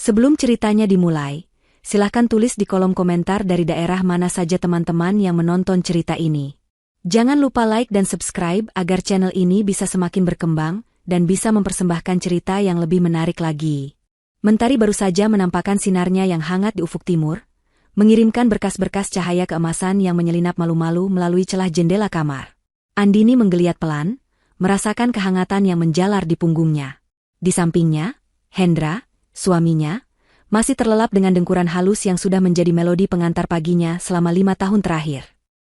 Sebelum ceritanya dimulai, silahkan tulis di kolom komentar dari daerah mana saja teman-teman yang menonton cerita ini. Jangan lupa like dan subscribe agar channel ini bisa semakin berkembang dan bisa mempersembahkan cerita yang lebih menarik lagi. Mentari baru saja menampakkan sinarnya yang hangat di ufuk timur, mengirimkan berkas-berkas cahaya keemasan yang menyelinap malu-malu melalui celah jendela kamar. Andini menggeliat pelan, merasakan kehangatan yang menjalar di punggungnya. Di sampingnya, Hendra, suaminya, masih terlelap dengan dengkuran halus yang sudah menjadi melodi pengantar paginya selama 5 tahun terakhir.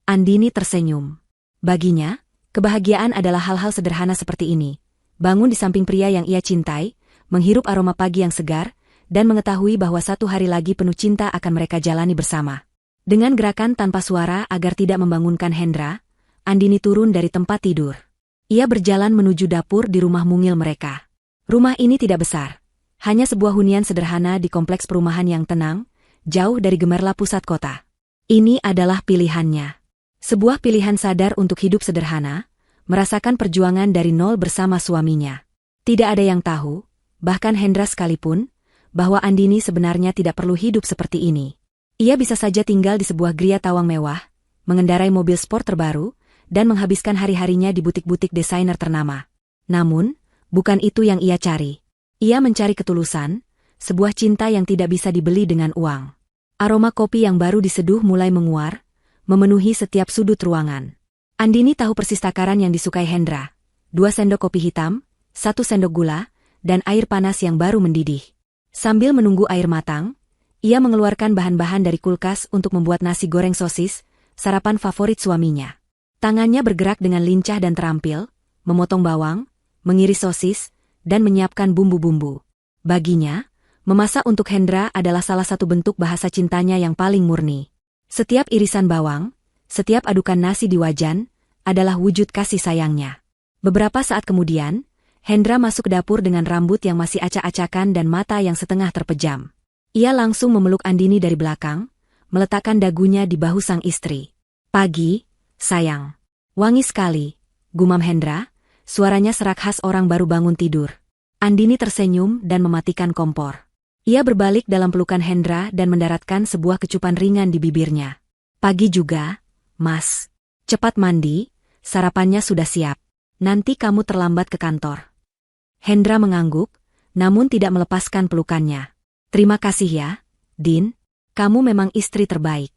Andini tersenyum. Baginya, kebahagiaan adalah hal-hal sederhana seperti ini. Bangun di samping pria yang ia cintai, menghirup aroma pagi yang segar, dan mengetahui bahwa satu hari lagi penuh cinta akan mereka jalani bersama. Dengan gerakan tanpa suara agar tidak membangunkan Hendra, Andini turun dari tempat tidur. Ia berjalan menuju dapur di rumah mungil mereka. Rumah ini tidak besar. Hanya sebuah hunian sederhana di kompleks perumahan yang tenang, jauh dari gemerlap pusat kota. Ini adalah pilihannya. Sebuah pilihan sadar untuk hidup sederhana, merasakan perjuangan dari nol bersama suaminya. Tidak ada yang tahu, bahkan Hendra sekalipun, bahwa Andini sebenarnya tidak perlu hidup seperti ini. Ia bisa saja tinggal di sebuah gria tawang mewah, mengendarai mobil sport terbaru, dan menghabiskan hari-harinya di butik-butik desainer ternama. Namun, bukan itu yang ia cari. Ia mencari ketulusan, sebuah cinta yang tidak bisa dibeli dengan uang. Aroma kopi yang baru diseduh mulai menguar, memenuhi setiap sudut ruangan. Andini tahu persis takaran yang disukai Hendra. 2 sendok kopi hitam, 1 sendok gula, dan air panas yang baru mendidih. Sambil menunggu air matang, ia mengeluarkan bahan-bahan dari kulkas untuk membuat nasi goreng sosis, sarapan favorit suaminya. Tangannya bergerak dengan lincah dan terampil, memotong bawang, mengiris sosis, dan menyiapkan bumbu-bumbu. Baginya, memasak untuk Hendra adalah salah satu bentuk bahasa cintanya yang paling murni. Setiap irisan bawang, setiap adukan nasi di wajan, adalah wujud kasih sayangnya. Beberapa saat kemudian, Hendra masuk ke dapur dengan rambut yang masih acak-acakan dan mata yang setengah terpejam. Ia langsung memeluk Andini dari belakang, meletakkan dagunya di bahu sang istri. "Pagi, sayang." "Wangi sekali," gumam Hendra, suaranya serak khas orang baru bangun tidur. Andini tersenyum dan mematikan kompor. Ia berbalik dalam pelukan Hendra dan mendaratkan sebuah kecupan ringan di bibirnya. "Pagi juga, Mas. Cepat mandi, sarapannya sudah siap. Nanti kamu terlambat ke kantor." Hendra mengangguk, namun tidak melepaskan pelukannya. "Terima kasih ya, Din. Kamu memang istri terbaik."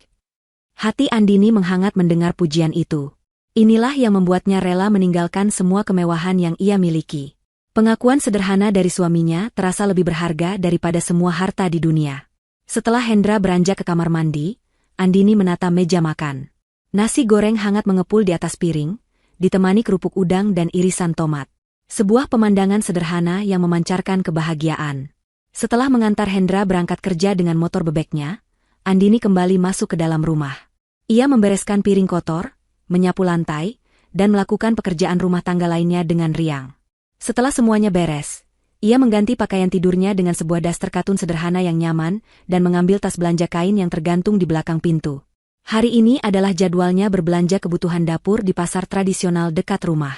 Hati Andini menghangat mendengar pujian itu. Inilah yang membuatnya rela meninggalkan semua kemewahan yang ia miliki. Pengakuan sederhana dari suaminya terasa lebih berharga daripada semua harta di dunia. Setelah Hendra beranjak ke kamar mandi, Andini menata meja makan. Nasi goreng hangat mengepul di atas piring, ditemani kerupuk udang dan irisan tomat. Sebuah pemandangan sederhana yang memancarkan kebahagiaan. Setelah mengantar Hendra berangkat kerja dengan motor bebeknya, Andini kembali masuk ke dalam rumah. Ia membereskan piring kotor, menyapu lantai, dan melakukan pekerjaan rumah tangga lainnya dengan riang. Setelah semuanya beres, ia mengganti pakaian tidurnya dengan sebuah daster katun sederhana yang nyaman dan mengambil tas belanja kain yang tergantung di belakang pintu. Hari ini adalah jadwalnya berbelanja kebutuhan dapur di pasar tradisional dekat rumah.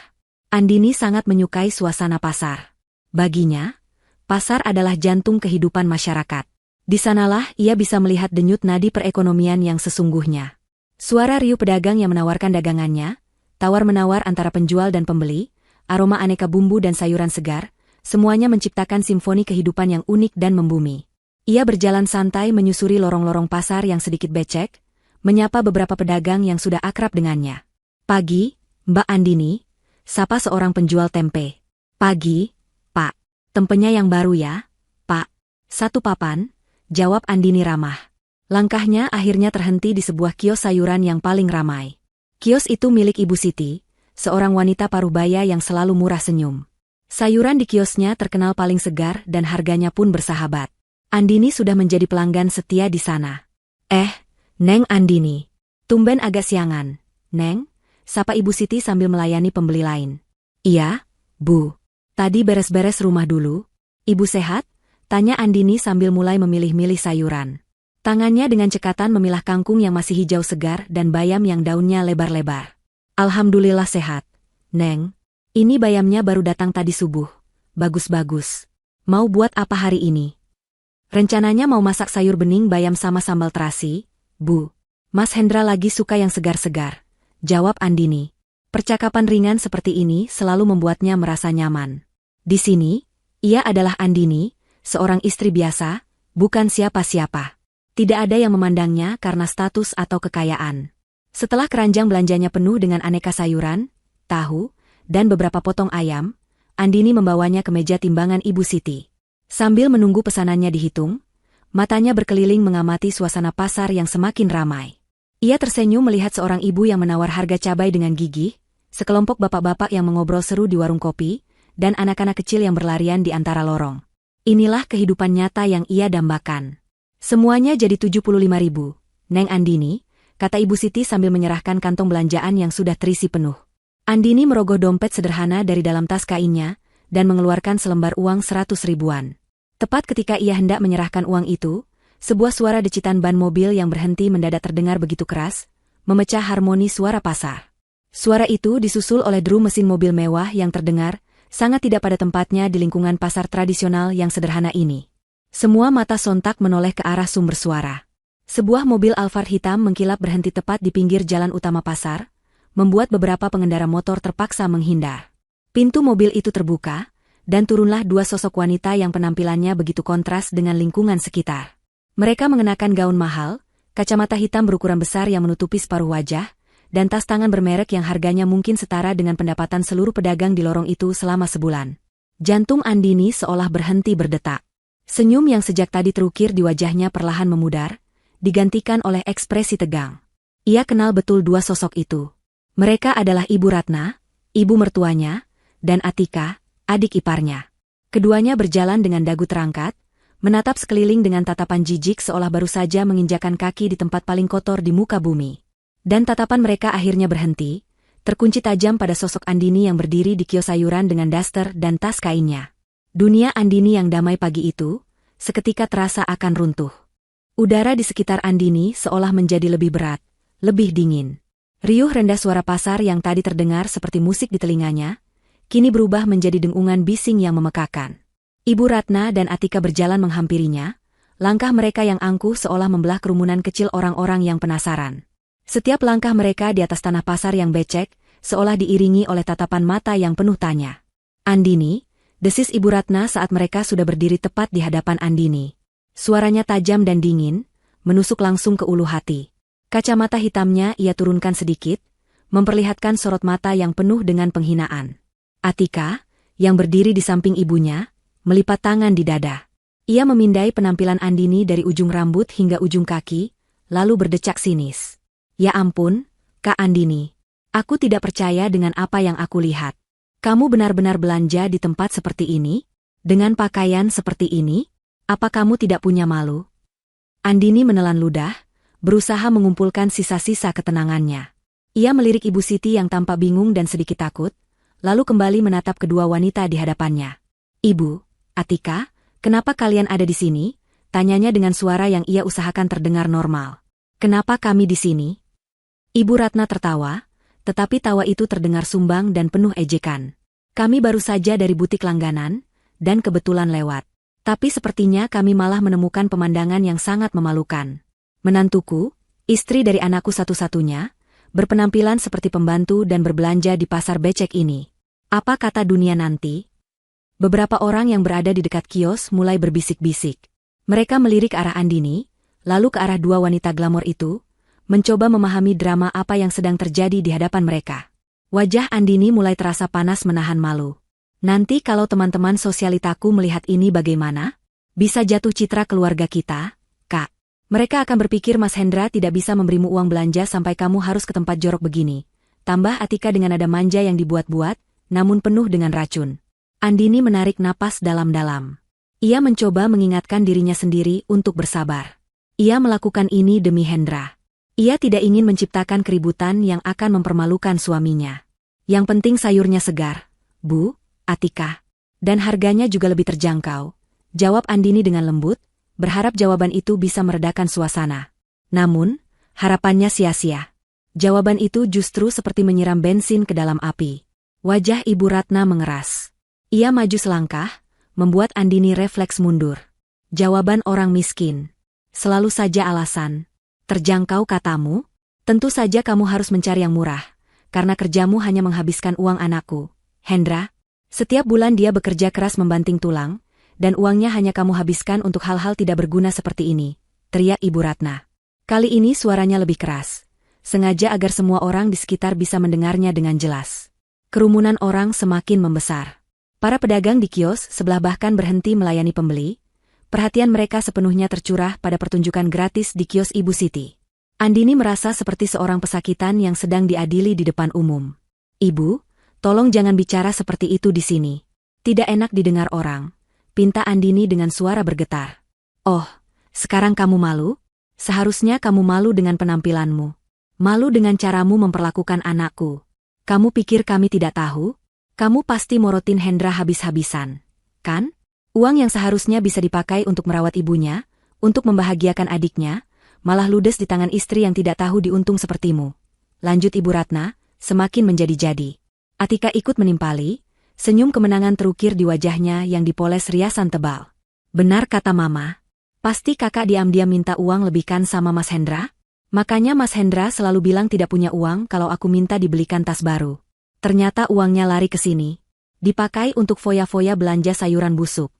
Andini sangat menyukai suasana pasar. Baginya, pasar adalah jantung kehidupan masyarakat. Di sanalah ia bisa melihat denyut nadi perekonomian yang sesungguhnya. Suara riuh pedagang yang menawarkan dagangannya, tawar-menawar antara penjual dan pembeli, aroma aneka bumbu dan sayuran segar, semuanya menciptakan simfoni kehidupan yang unik dan membumi. Ia berjalan santai menyusuri lorong-lorong pasar yang sedikit becek, menyapa beberapa pedagang yang sudah akrab dengannya. "Pagi, Mbak Andini," sapa seorang penjual tempe. "Pagi, Pak. Tempenya yang baru ya, Pak?" "1 papan," jawab Andini ramah. Langkahnya akhirnya terhenti di sebuah kios sayuran yang paling ramai. Kios itu milik Ibu Siti, seorang wanita parubaya yang selalu murah senyum. Sayuran di kiosnya terkenal paling segar dan harganya pun bersahabat. Andini sudah menjadi pelanggan setia di sana. Neng Andini. Tumben agak siangan, Neng," sapa Ibu Siti sambil melayani pembeli lain. "Iya, Bu. Tadi beres-beres rumah dulu." "Ibu sehat?" tanya Andini sambil mulai memilih-milih sayuran. Tangannya dengan cekatan memilah kangkung yang masih hijau segar dan bayam yang daunnya lebar-lebar. "Alhamdulillah sehat, Neng. Ini bayamnya baru datang tadi subuh. Bagus-bagus. Mau buat apa hari ini?" Rencananya mau masak sayur bening bayam sama sambal terasi, Bu. Mas Hendra lagi suka yang segar-segar, jawab Andini. Percakapan ringan seperti ini selalu membuatnya merasa nyaman. Di sini, ia adalah Andini, seorang istri biasa, bukan siapa-siapa. Tidak ada yang memandangnya karena status atau kekayaan. Setelah keranjang belanjanya penuh dengan aneka sayuran, tahu, dan beberapa potong ayam, Andini membawanya ke meja timbangan Ibu Siti. Sambil menunggu pesanannya dihitung, matanya berkeliling mengamati suasana pasar yang semakin ramai. Ia tersenyum melihat seorang ibu yang menawar harga cabai dengan gigih, sekelompok bapak-bapak yang mengobrol seru di warung kopi, dan anak-anak kecil yang berlarian di antara lorong. Inilah kehidupan nyata yang ia dambakan. Semuanya jadi 75.000, Neng Andini, kata Ibu Siti sambil menyerahkan kantong belanjaan yang sudah terisi penuh. Andini merogoh dompet sederhana dari dalam tas kainnya, dan mengeluarkan selembar uang 100 ribuan. Tepat ketika ia hendak menyerahkan uang itu, sebuah suara decitan ban mobil yang berhenti mendadak terdengar begitu keras, memecah harmoni suara pasar. Suara itu disusul oleh deru mesin mobil mewah yang terdengar, sangat tidak pada tempatnya di lingkungan pasar tradisional yang sederhana ini. Semua mata sontak menoleh ke arah sumber suara. Sebuah mobil Alphard hitam mengkilap berhenti tepat di pinggir jalan utama pasar, membuat beberapa pengendara motor terpaksa menghindar. Pintu mobil itu terbuka, dan turunlah dua sosok wanita yang penampilannya begitu kontras dengan lingkungan sekitar. Mereka mengenakan gaun mahal, kacamata hitam berukuran besar yang menutupi separuh wajah, dan tas tangan bermerek yang harganya mungkin setara dengan pendapatan seluruh pedagang di lorong itu selama sebulan. Jantung Andini seolah berhenti berdetak. Senyum yang sejak tadi terukir di wajahnya perlahan memudar, digantikan oleh ekspresi tegang. Ia kenal betul dua sosok itu. Mereka adalah Ibu Ratna, ibu mertuanya, dan Atika, adik iparnya. Keduanya berjalan dengan dagu terangkat, menatap sekeliling dengan tatapan jijik seolah baru saja menginjakan kaki di tempat paling kotor di muka bumi. Dan tatapan mereka akhirnya berhenti, terkunci tajam pada sosok Andini yang berdiri di kios sayuran dengan daster dan tas kainnya. Dunia Andini yang damai pagi itu, seketika terasa akan runtuh. Udara di sekitar Andini seolah menjadi lebih berat, lebih dingin. Riuh rendah suara pasar yang tadi terdengar seperti musik di telinganya, kini berubah menjadi dengungan bising yang memekakan. Ibu Ratna dan Atika berjalan menghampirinya, langkah mereka yang angkuh seolah membelah kerumunan kecil orang-orang yang penasaran. Setiap langkah mereka di atas tanah pasar yang becek, seolah diiringi oleh tatapan mata yang penuh tanya. Andini, desis Ibu Ratna saat mereka sudah berdiri tepat di hadapan Andini. Suaranya tajam dan dingin, menusuk langsung ke ulu hati. Kacamata hitamnya ia turunkan sedikit, memperlihatkan sorot mata yang penuh dengan penghinaan. Atika, yang berdiri di samping ibunya, melipat tangan di dada. Ia memindai penampilan Andini dari ujung rambut hingga ujung kaki, lalu berdecak sinis. Ya ampun, Kak Andini. Aku tidak percaya dengan apa yang aku lihat. Kamu benar-benar belanja di tempat seperti ini? Dengan pakaian seperti ini? Apa kamu tidak punya malu? Andini menelan ludah, berusaha mengumpulkan sisa-sisa ketenangannya. Ia melirik Ibu Siti yang tampak bingung dan sedikit takut, lalu kembali menatap kedua wanita di hadapannya. Ibu, Atika, kenapa kalian ada di sini? Tanyanya dengan suara yang ia usahakan terdengar normal. Kenapa kami di sini? Ibu Ratna tertawa, tetapi tawa itu terdengar sumbang dan penuh ejekan. Kami baru saja dari butik langganan, dan kebetulan lewat. Tapi sepertinya kami malah menemukan pemandangan yang sangat memalukan. Menantuku, istri dari anakku satu-satunya, berpenampilan seperti pembantu dan berbelanja di pasar becek ini. Apa kata dunia nanti? Beberapa orang yang berada di dekat kios mulai berbisik-bisik. Mereka melirik ke arah Andini, lalu ke arah dua wanita glamor itu, mencoba memahami drama apa yang sedang terjadi di hadapan mereka. Wajah Andini mulai terasa panas menahan malu. Nanti kalau teman-teman sosialitaku melihat ini bagaimana? Bisa jatuh citra keluarga kita, Kak. Mereka akan berpikir Mas Hendra tidak bisa memberimu uang belanja sampai kamu harus ke tempat jorok begini. Tambah Atika dengan nada manja yang dibuat-buat, namun penuh dengan racun. Andini menarik napas dalam-dalam. Ia mencoba mengingatkan dirinya sendiri untuk bersabar. Ia melakukan ini demi Hendra. Ia tidak ingin menciptakan keributan yang akan mempermalukan suaminya. Yang penting sayurnya segar, Bu, Atika. Dan harganya juga lebih terjangkau, jawab Andini dengan lembut, berharap jawaban itu bisa meredakan suasana. Namun, harapannya sia-sia. Jawaban itu justru seperti menyiram bensin ke dalam api. Wajah Ibu Ratna mengeras. Ia maju selangkah, membuat Andini refleks mundur. Jawaban orang miskin. Selalu saja alasan. Terjangkau katamu? Tentu saja kamu harus mencari yang murah, karena kerjamu hanya menghabiskan uang anakku. Hendra, setiap bulan dia bekerja keras membanting tulang, dan uangnya hanya kamu habiskan untuk hal-hal tidak berguna seperti ini, teriak Ibu Ratna. Kali ini suaranya lebih keras, sengaja agar semua orang di sekitar bisa mendengarnya dengan jelas. Kerumunan orang semakin membesar. Para pedagang di kios sebelah bahkan berhenti melayani pembeli. Perhatian mereka sepenuhnya tercurah pada pertunjukan gratis di kios Ibu Siti. Andini merasa seperti seorang pesakitan yang sedang diadili di depan umum. Ibu, tolong jangan bicara seperti itu di sini. Tidak enak didengar orang, pinta Andini dengan suara bergetar. Oh, sekarang kamu malu? Seharusnya kamu malu dengan penampilanmu. Malu dengan caramu memperlakukan anakku. Kamu pikir kami tidak tahu? Kamu pasti morotin Hendra habis-habisan, kan? Uang yang seharusnya bisa dipakai untuk merawat ibunya, untuk membahagiakan adiknya, malah ludes di tangan istri yang tidak tahu diuntung sepertimu. Lanjut Ibu Ratna, semakin menjadi-jadi. Atika ikut menimpali, senyum kemenangan terukir di wajahnya yang dipoles riasan tebal. Benar kata Mama. Pasti kakak diam-diam minta uang lebihkan sama Mas Hendra? Makanya Mas Hendra selalu bilang tidak punya uang kalau aku minta dibelikan tas baru. Ternyata uangnya lari ke sini. Dipakai untuk foya-foya belanja sayuran busuk.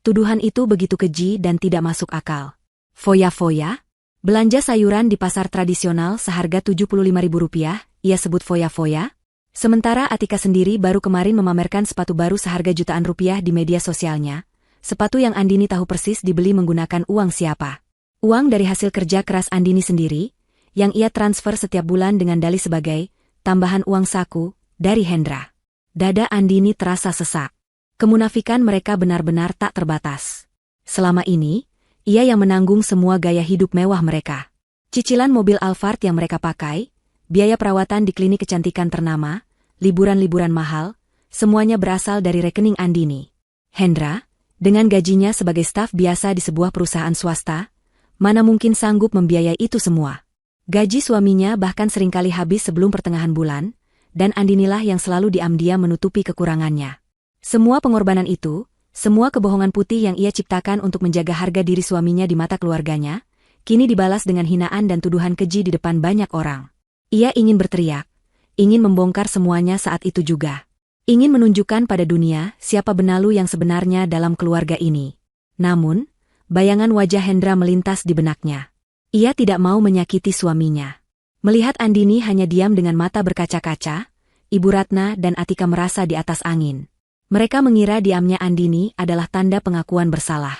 Tuduhan itu begitu keji dan tidak masuk akal. Foya-foya? Belanja sayuran di pasar tradisional seharga Rp75.000, ia sebut foya-foya? Sementara Atika sendiri baru kemarin memamerkan sepatu baru seharga jutaan rupiah di media sosialnya. Sepatu yang Andini tahu persis dibeli menggunakan uang siapa. Uang dari hasil kerja keras Andini sendiri, yang ia transfer setiap bulan dengan dalih sebagai tambahan uang saku dari Hendra. Dada Andini terasa sesak. Kemunafikan mereka benar-benar tak terbatas. Selama ini, ia yang menanggung semua gaya hidup mewah mereka. Cicilan mobil Alphard yang mereka pakai, biaya perawatan di klinik kecantikan ternama, liburan-liburan mahal, semuanya berasal dari rekening Andini. Hendra, dengan gajinya sebagai staf biasa di sebuah perusahaan swasta, mana mungkin sanggup membiayai itu semua. Gaji suaminya bahkan seringkali habis sebelum pertengahan bulan, dan Andinilah yang selalu diam-diam menutupi kekurangannya. Semua pengorbanan itu, semua kebohongan putih yang ia ciptakan untuk menjaga harga diri suaminya di mata keluarganya, kini dibalas dengan hinaan dan tuduhan keji di depan banyak orang. Ia ingin berteriak, ingin membongkar semuanya saat itu juga. Ingin menunjukkan pada dunia siapa benalu yang sebenarnya dalam keluarga ini. Namun, bayangan wajah Hendra melintas di benaknya. Ia tidak mau menyakiti suaminya. Melihat Andini hanya diam dengan mata berkaca-kaca, Ibu Ratna dan Atika merasa di atas angin. Mereka mengira diamnya Andini adalah tanda pengakuan bersalah.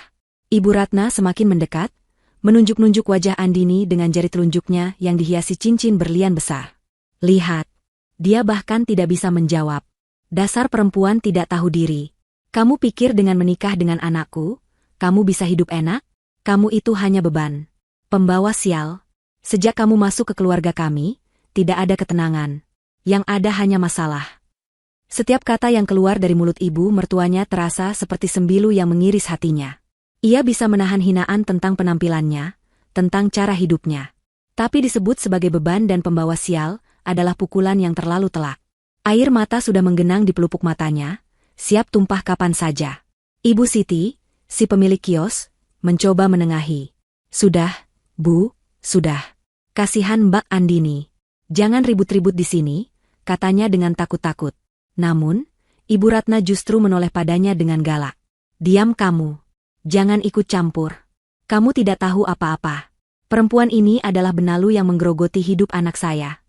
Ibu Ratna semakin mendekat, menunjuk-nunjuk wajah Andini dengan jari telunjuknya yang dihiasi cincin berlian besar. Lihat, dia bahkan tidak bisa menjawab. Dasar perempuan tidak tahu diri. Kamu pikir dengan menikah dengan anakku, kamu bisa hidup enak? Kamu itu hanya beban. Pembawa sial. Sejak kamu masuk ke keluarga kami, tidak ada ketenangan. Yang ada hanya masalah. Setiap kata yang keluar dari mulut ibu mertuanya terasa seperti sembilu yang mengiris hatinya. Ia bisa menahan hinaan tentang penampilannya, tentang cara hidupnya. Tapi disebut sebagai beban dan pembawa sial adalah pukulan yang terlalu telak. Air mata sudah menggenang di pelupuk matanya, siap tumpah kapan saja. Ibu Siti, si pemilik kios, mencoba menengahi. Sudah, Bu, sudah. Kasihan Mbak Andini. Jangan ribut-ribut di sini, katanya dengan takut-takut. Namun, Ibu Ratna justru menoleh padanya dengan galak. Diam kamu. Jangan ikut campur. Kamu tidak tahu apa-apa. Perempuan ini adalah benalu yang menggerogoti hidup anak saya.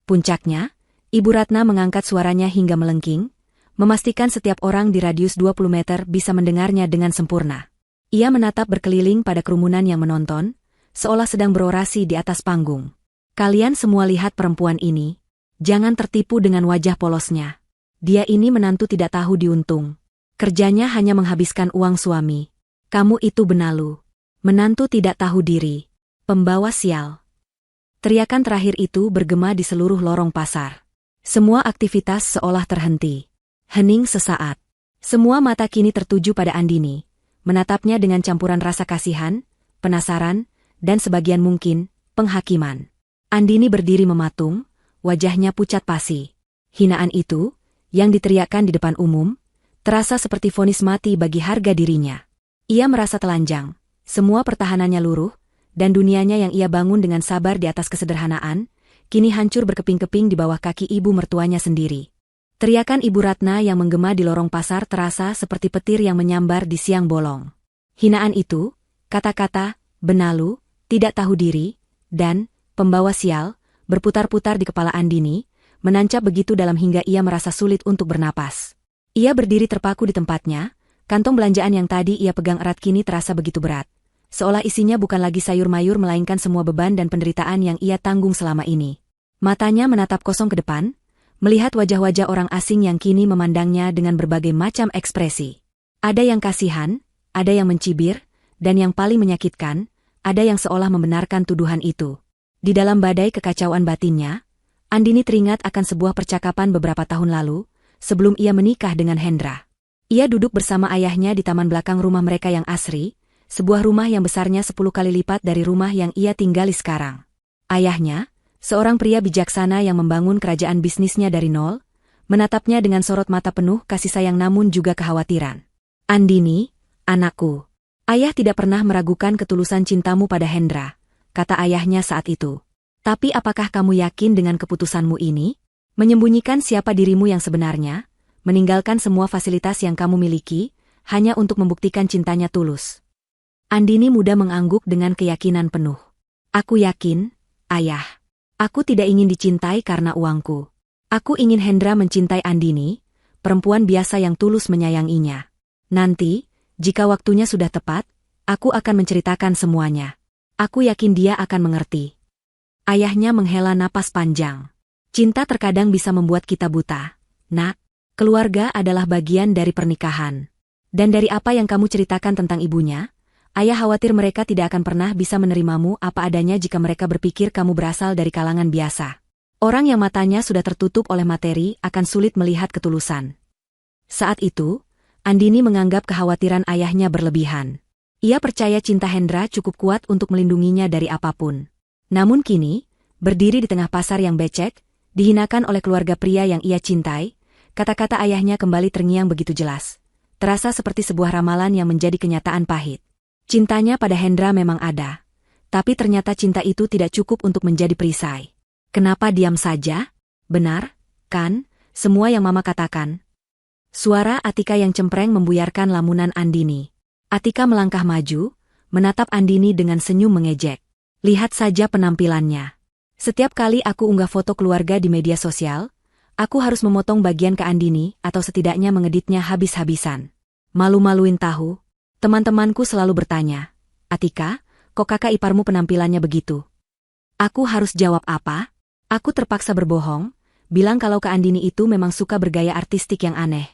Puncaknya, Ibu Ratna mengangkat suaranya hingga melengking, memastikan setiap orang di radius 20 meter bisa mendengarnya dengan sempurna. Ia menatap berkeliling pada kerumunan yang menonton, seolah sedang berorasi di atas panggung. Kalian semua lihat perempuan ini. Jangan tertipu dengan wajah polosnya. Dia ini menantu tidak tahu diuntung. Kerjanya hanya menghabiskan uang suami. Kamu itu benalu. Menantu tidak tahu diri. Pembawa sial. Teriakan terakhir itu bergema di seluruh lorong pasar. Semua aktivitas seolah terhenti. Hening sesaat. Semua mata kini tertuju pada Andini, menatapnya dengan campuran rasa kasihan, penasaran, dan sebagian mungkin, penghakiman. Andini berdiri mematung, wajahnya pucat pasi. Hinaan itu, yang diteriakkan di depan umum, terasa seperti vonis mati bagi harga dirinya. Ia merasa telanjang, semua pertahanannya luruh, dan dunianya yang ia bangun dengan sabar di atas kesederhanaan, kini hancur berkeping-keping di bawah kaki ibu mertuanya sendiri. Teriakan Ibu Ratna yang menggema di lorong pasar terasa seperti petir yang menyambar di siang bolong. Hinaan itu, kata-kata, benalu, tidak tahu diri, dan pembawa sial, berputar-putar di kepala Andini, menancap begitu dalam hingga ia merasa sulit untuk bernapas. Ia berdiri terpaku di tempatnya, kantong belanjaan yang tadi ia pegang erat kini terasa begitu berat. Seolah isinya bukan lagi sayur mayur melainkan semua beban dan penderitaan yang ia tanggung selama ini. Matanya menatap kosong ke depan, melihat wajah-wajah orang asing yang kini memandangnya dengan berbagai macam ekspresi. Ada yang kasihan, ada yang mencibir, dan yang paling menyakitkan, ada yang seolah membenarkan tuduhan itu. Di dalam badai kekacauan batinnya, Andini teringat akan sebuah percakapan beberapa tahun lalu, sebelum ia menikah dengan Hendra. Ia duduk bersama ayahnya di taman belakang rumah mereka yang asri, sebuah rumah yang besarnya 10 kali lipat dari rumah yang ia tinggali sekarang. Ayahnya, seorang pria bijaksana yang membangun kerajaan bisnisnya dari nol, menatapnya dengan sorot mata penuh kasih sayang namun juga kekhawatiran. Andini, anakku. Ayah tidak pernah meragukan ketulusan cintamu pada Hendra, kata ayahnya saat itu. Tapi apakah kamu yakin dengan keputusanmu ini? Menyembunyikan siapa dirimu yang sebenarnya, meninggalkan semua fasilitas yang kamu miliki, hanya untuk membuktikan cintanya tulus. Andini muda mengangguk dengan keyakinan penuh. Aku yakin, ayah. Aku tidak ingin dicintai karena uangku. Aku ingin Hendra mencintai Andini, perempuan biasa yang tulus menyayanginya. Nanti, jika waktunya sudah tepat, aku akan menceritakan semuanya. Aku yakin dia akan mengerti. Ayahnya menghela napas panjang. Cinta terkadang bisa membuat kita buta. Nak, keluarga adalah bagian dari pernikahan. Dan dari apa yang kamu ceritakan tentang ibunya, ayah khawatir mereka tidak akan pernah bisa menerimamu apa adanya jika mereka berpikir kamu berasal dari kalangan biasa. Orang yang matanya sudah tertutup oleh materi akan sulit melihat ketulusan. Saat itu, Andini menganggap kekhawatiran ayahnya berlebihan. Ia percaya cinta Hendra cukup kuat untuk melindunginya dari apapun. Namun kini, berdiri di tengah pasar yang becek, dihinakan oleh keluarga pria yang ia cintai, kata-kata ayahnya kembali terngiang begitu jelas. Terasa seperti sebuah ramalan yang menjadi kenyataan pahit. Cintanya pada Hendra memang ada. Tapi ternyata cinta itu tidak cukup untuk menjadi perisai. Kenapa diam saja? Benar, kan, semua yang Mama katakan. Suara Atika yang cempreng membuyarkan lamunan Andini. Atika melangkah maju, menatap Andini dengan senyum mengejek. Lihat saja penampilannya. Setiap kali aku unggah foto keluarga di media sosial, aku harus memotong bagian ke Andini atau setidaknya mengeditnya habis-habisan. Malu-maluin tahu. Teman-temanku selalu bertanya, Atika, kok kakak iparmu penampilannya begitu? Aku harus jawab apa? Aku terpaksa berbohong, bilang kalau Kak Andini itu memang suka bergaya artistik yang aneh.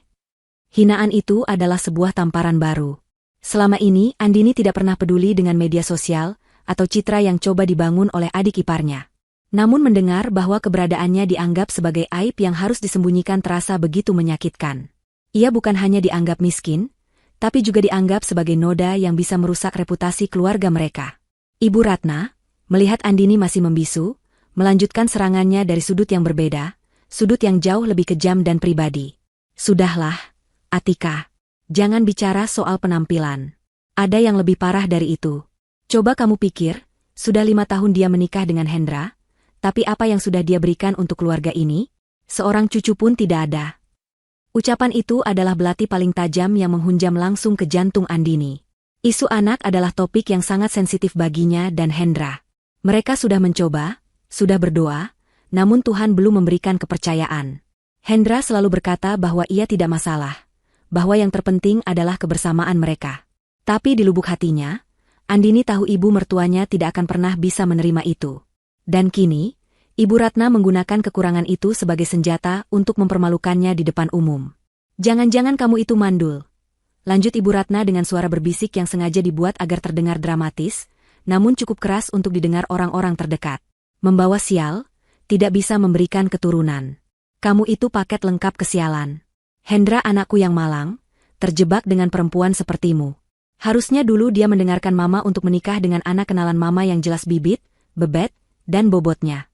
Hinaan itu adalah sebuah tamparan baru. Selama ini Andini tidak pernah peduli dengan media sosial atau citra yang coba dibangun oleh adik iparnya. Namun mendengar bahwa keberadaannya dianggap sebagai aib yang harus disembunyikan terasa begitu menyakitkan. Ia bukan hanya dianggap miskin, tapi juga dianggap sebagai noda yang bisa merusak reputasi keluarga mereka. Ibu Ratna, melihat Andini masih membisu, melanjutkan serangannya dari sudut yang berbeda, sudut yang jauh lebih kejam dan pribadi. Sudahlah, Atika, jangan bicara soal penampilan. Ada yang lebih parah dari itu. Coba kamu pikir, sudah 5 tahun dia menikah dengan Hendra, tapi apa yang sudah dia berikan untuk keluarga ini? Seorang cucu pun tidak ada. Ucapan itu adalah belati paling tajam yang menghunjam langsung ke jantung Andini. Isu anak adalah topik yang sangat sensitif baginya dan Hendra. Mereka sudah mencoba, sudah berdoa, namun Tuhan belum memberikan kepercayaan. Hendra selalu berkata bahwa ia tidak masalah, bahwa yang terpenting adalah kebersamaan mereka. Tapi di lubuk hatinya, Andini tahu ibu mertuanya tidak akan pernah bisa menerima itu. Dan kini, Ibu Ratna menggunakan kekurangan itu sebagai senjata untuk mempermalukannya di depan umum. Jangan-jangan kamu itu mandul. Lanjut Ibu Ratna dengan suara berbisik yang sengaja dibuat agar terdengar dramatis, namun cukup keras untuk didengar orang-orang terdekat. Membawa sial, tidak bisa memberikan keturunan. Kamu itu paket lengkap kesialan. Hendra anakku yang malang, terjebak dengan perempuan sepertimu. Harusnya dulu dia mendengarkan Mama untuk menikah dengan anak kenalan Mama yang jelas bibit, bebet, dan bobotnya.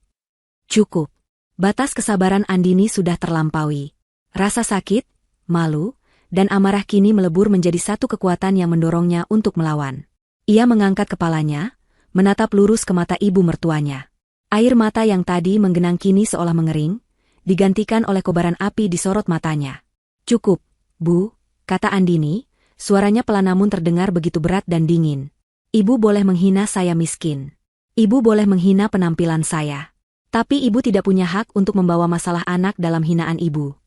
Cukup. Batas kesabaran Andini sudah terlampaui. Rasa sakit, malu, dan amarah kini melebur menjadi satu kekuatan yang mendorongnya untuk melawan. Ia mengangkat kepalanya, menatap lurus ke mata ibu mertuanya. Air mata yang tadi menggenang kini seolah mengering, digantikan oleh kobaran api di sorot matanya. "Cukup, Bu," kata Andini, suaranya pelan namun terdengar begitu berat dan dingin. "Ibu boleh menghina saya miskin. Ibu boleh menghina penampilan saya. Tapi ibu tidak punya hak untuk membawa masalah anak dalam hinaan ibu."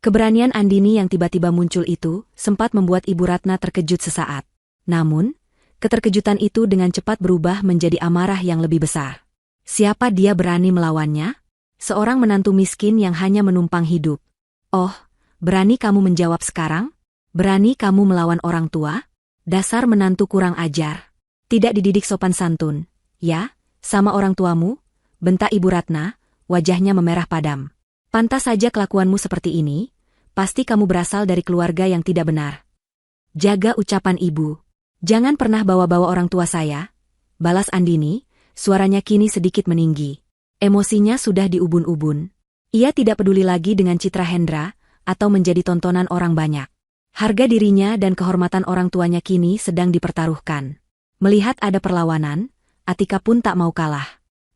Keberanian Andini yang tiba-tiba muncul itu sempat membuat Ibu Ratna terkejut sesaat. Namun, keterkejutan itu dengan cepat berubah menjadi amarah yang lebih besar. Siapa dia berani melawannya? Seorang menantu miskin yang hanya menumpang hidup. "Oh, berani kamu menjawab sekarang? Berani kamu melawan orang tua? Dasar menantu kurang ajar. Tidak dididik sopan santun. Ya, sama orang tuamu?" bentak Ibu Ratna, wajahnya memerah padam. "Pantas saja kelakuanmu seperti ini, pasti kamu berasal dari keluarga yang tidak benar." "Jaga ucapan ibu. Jangan pernah bawa-bawa orang tua saya," balas Andini, suaranya kini sedikit meninggi. Emosinya sudah diubun-ubun. Ia tidak peduli lagi dengan citra Hendra, atau menjadi tontonan orang banyak. Harga dirinya dan kehormatan orang tuanya kini sedang dipertaruhkan. Melihat ada perlawanan, Atika pun tak mau kalah.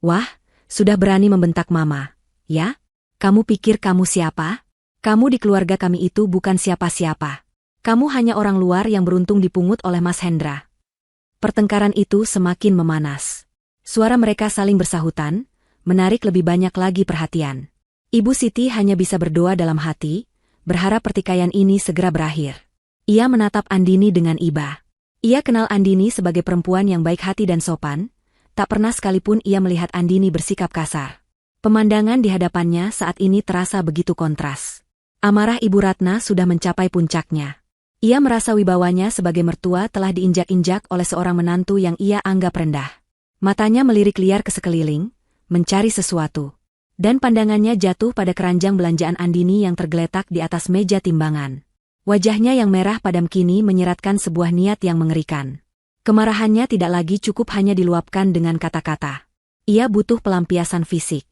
"Wah, sudah berani membentak Mama, ya? Kamu pikir kamu siapa? Kamu di keluarga kami itu bukan siapa-siapa. Kamu hanya orang luar yang beruntung dipungut oleh Mas Hendra." Pertengkaran itu semakin memanas. Suara mereka saling bersahutan, menarik lebih banyak lagi perhatian. Ibu Siti hanya bisa berdoa dalam hati, berharap pertikaian ini segera berakhir. Ia menatap Andini dengan iba. Ia kenal Andini sebagai perempuan yang baik hati dan sopan, tak pernah sekalipun ia melihat Andini bersikap kasar. Pemandangan di hadapannya saat ini terasa begitu kontras. Amarah Ibu Ratna sudah mencapai puncaknya. Ia merasa wibawanya sebagai mertua telah diinjak-injak oleh seorang menantu yang ia anggap rendah. Matanya melirik liar ke sekeliling, mencari sesuatu. Dan pandangannya jatuh pada keranjang belanjaan Andini yang tergeletak di atas meja timbangan. Wajahnya yang merah padam kini menyiratkan sebuah niat yang mengerikan. Kemarahannya tidak lagi cukup hanya diluapkan dengan kata-kata. Ia butuh pelampiasan fisik.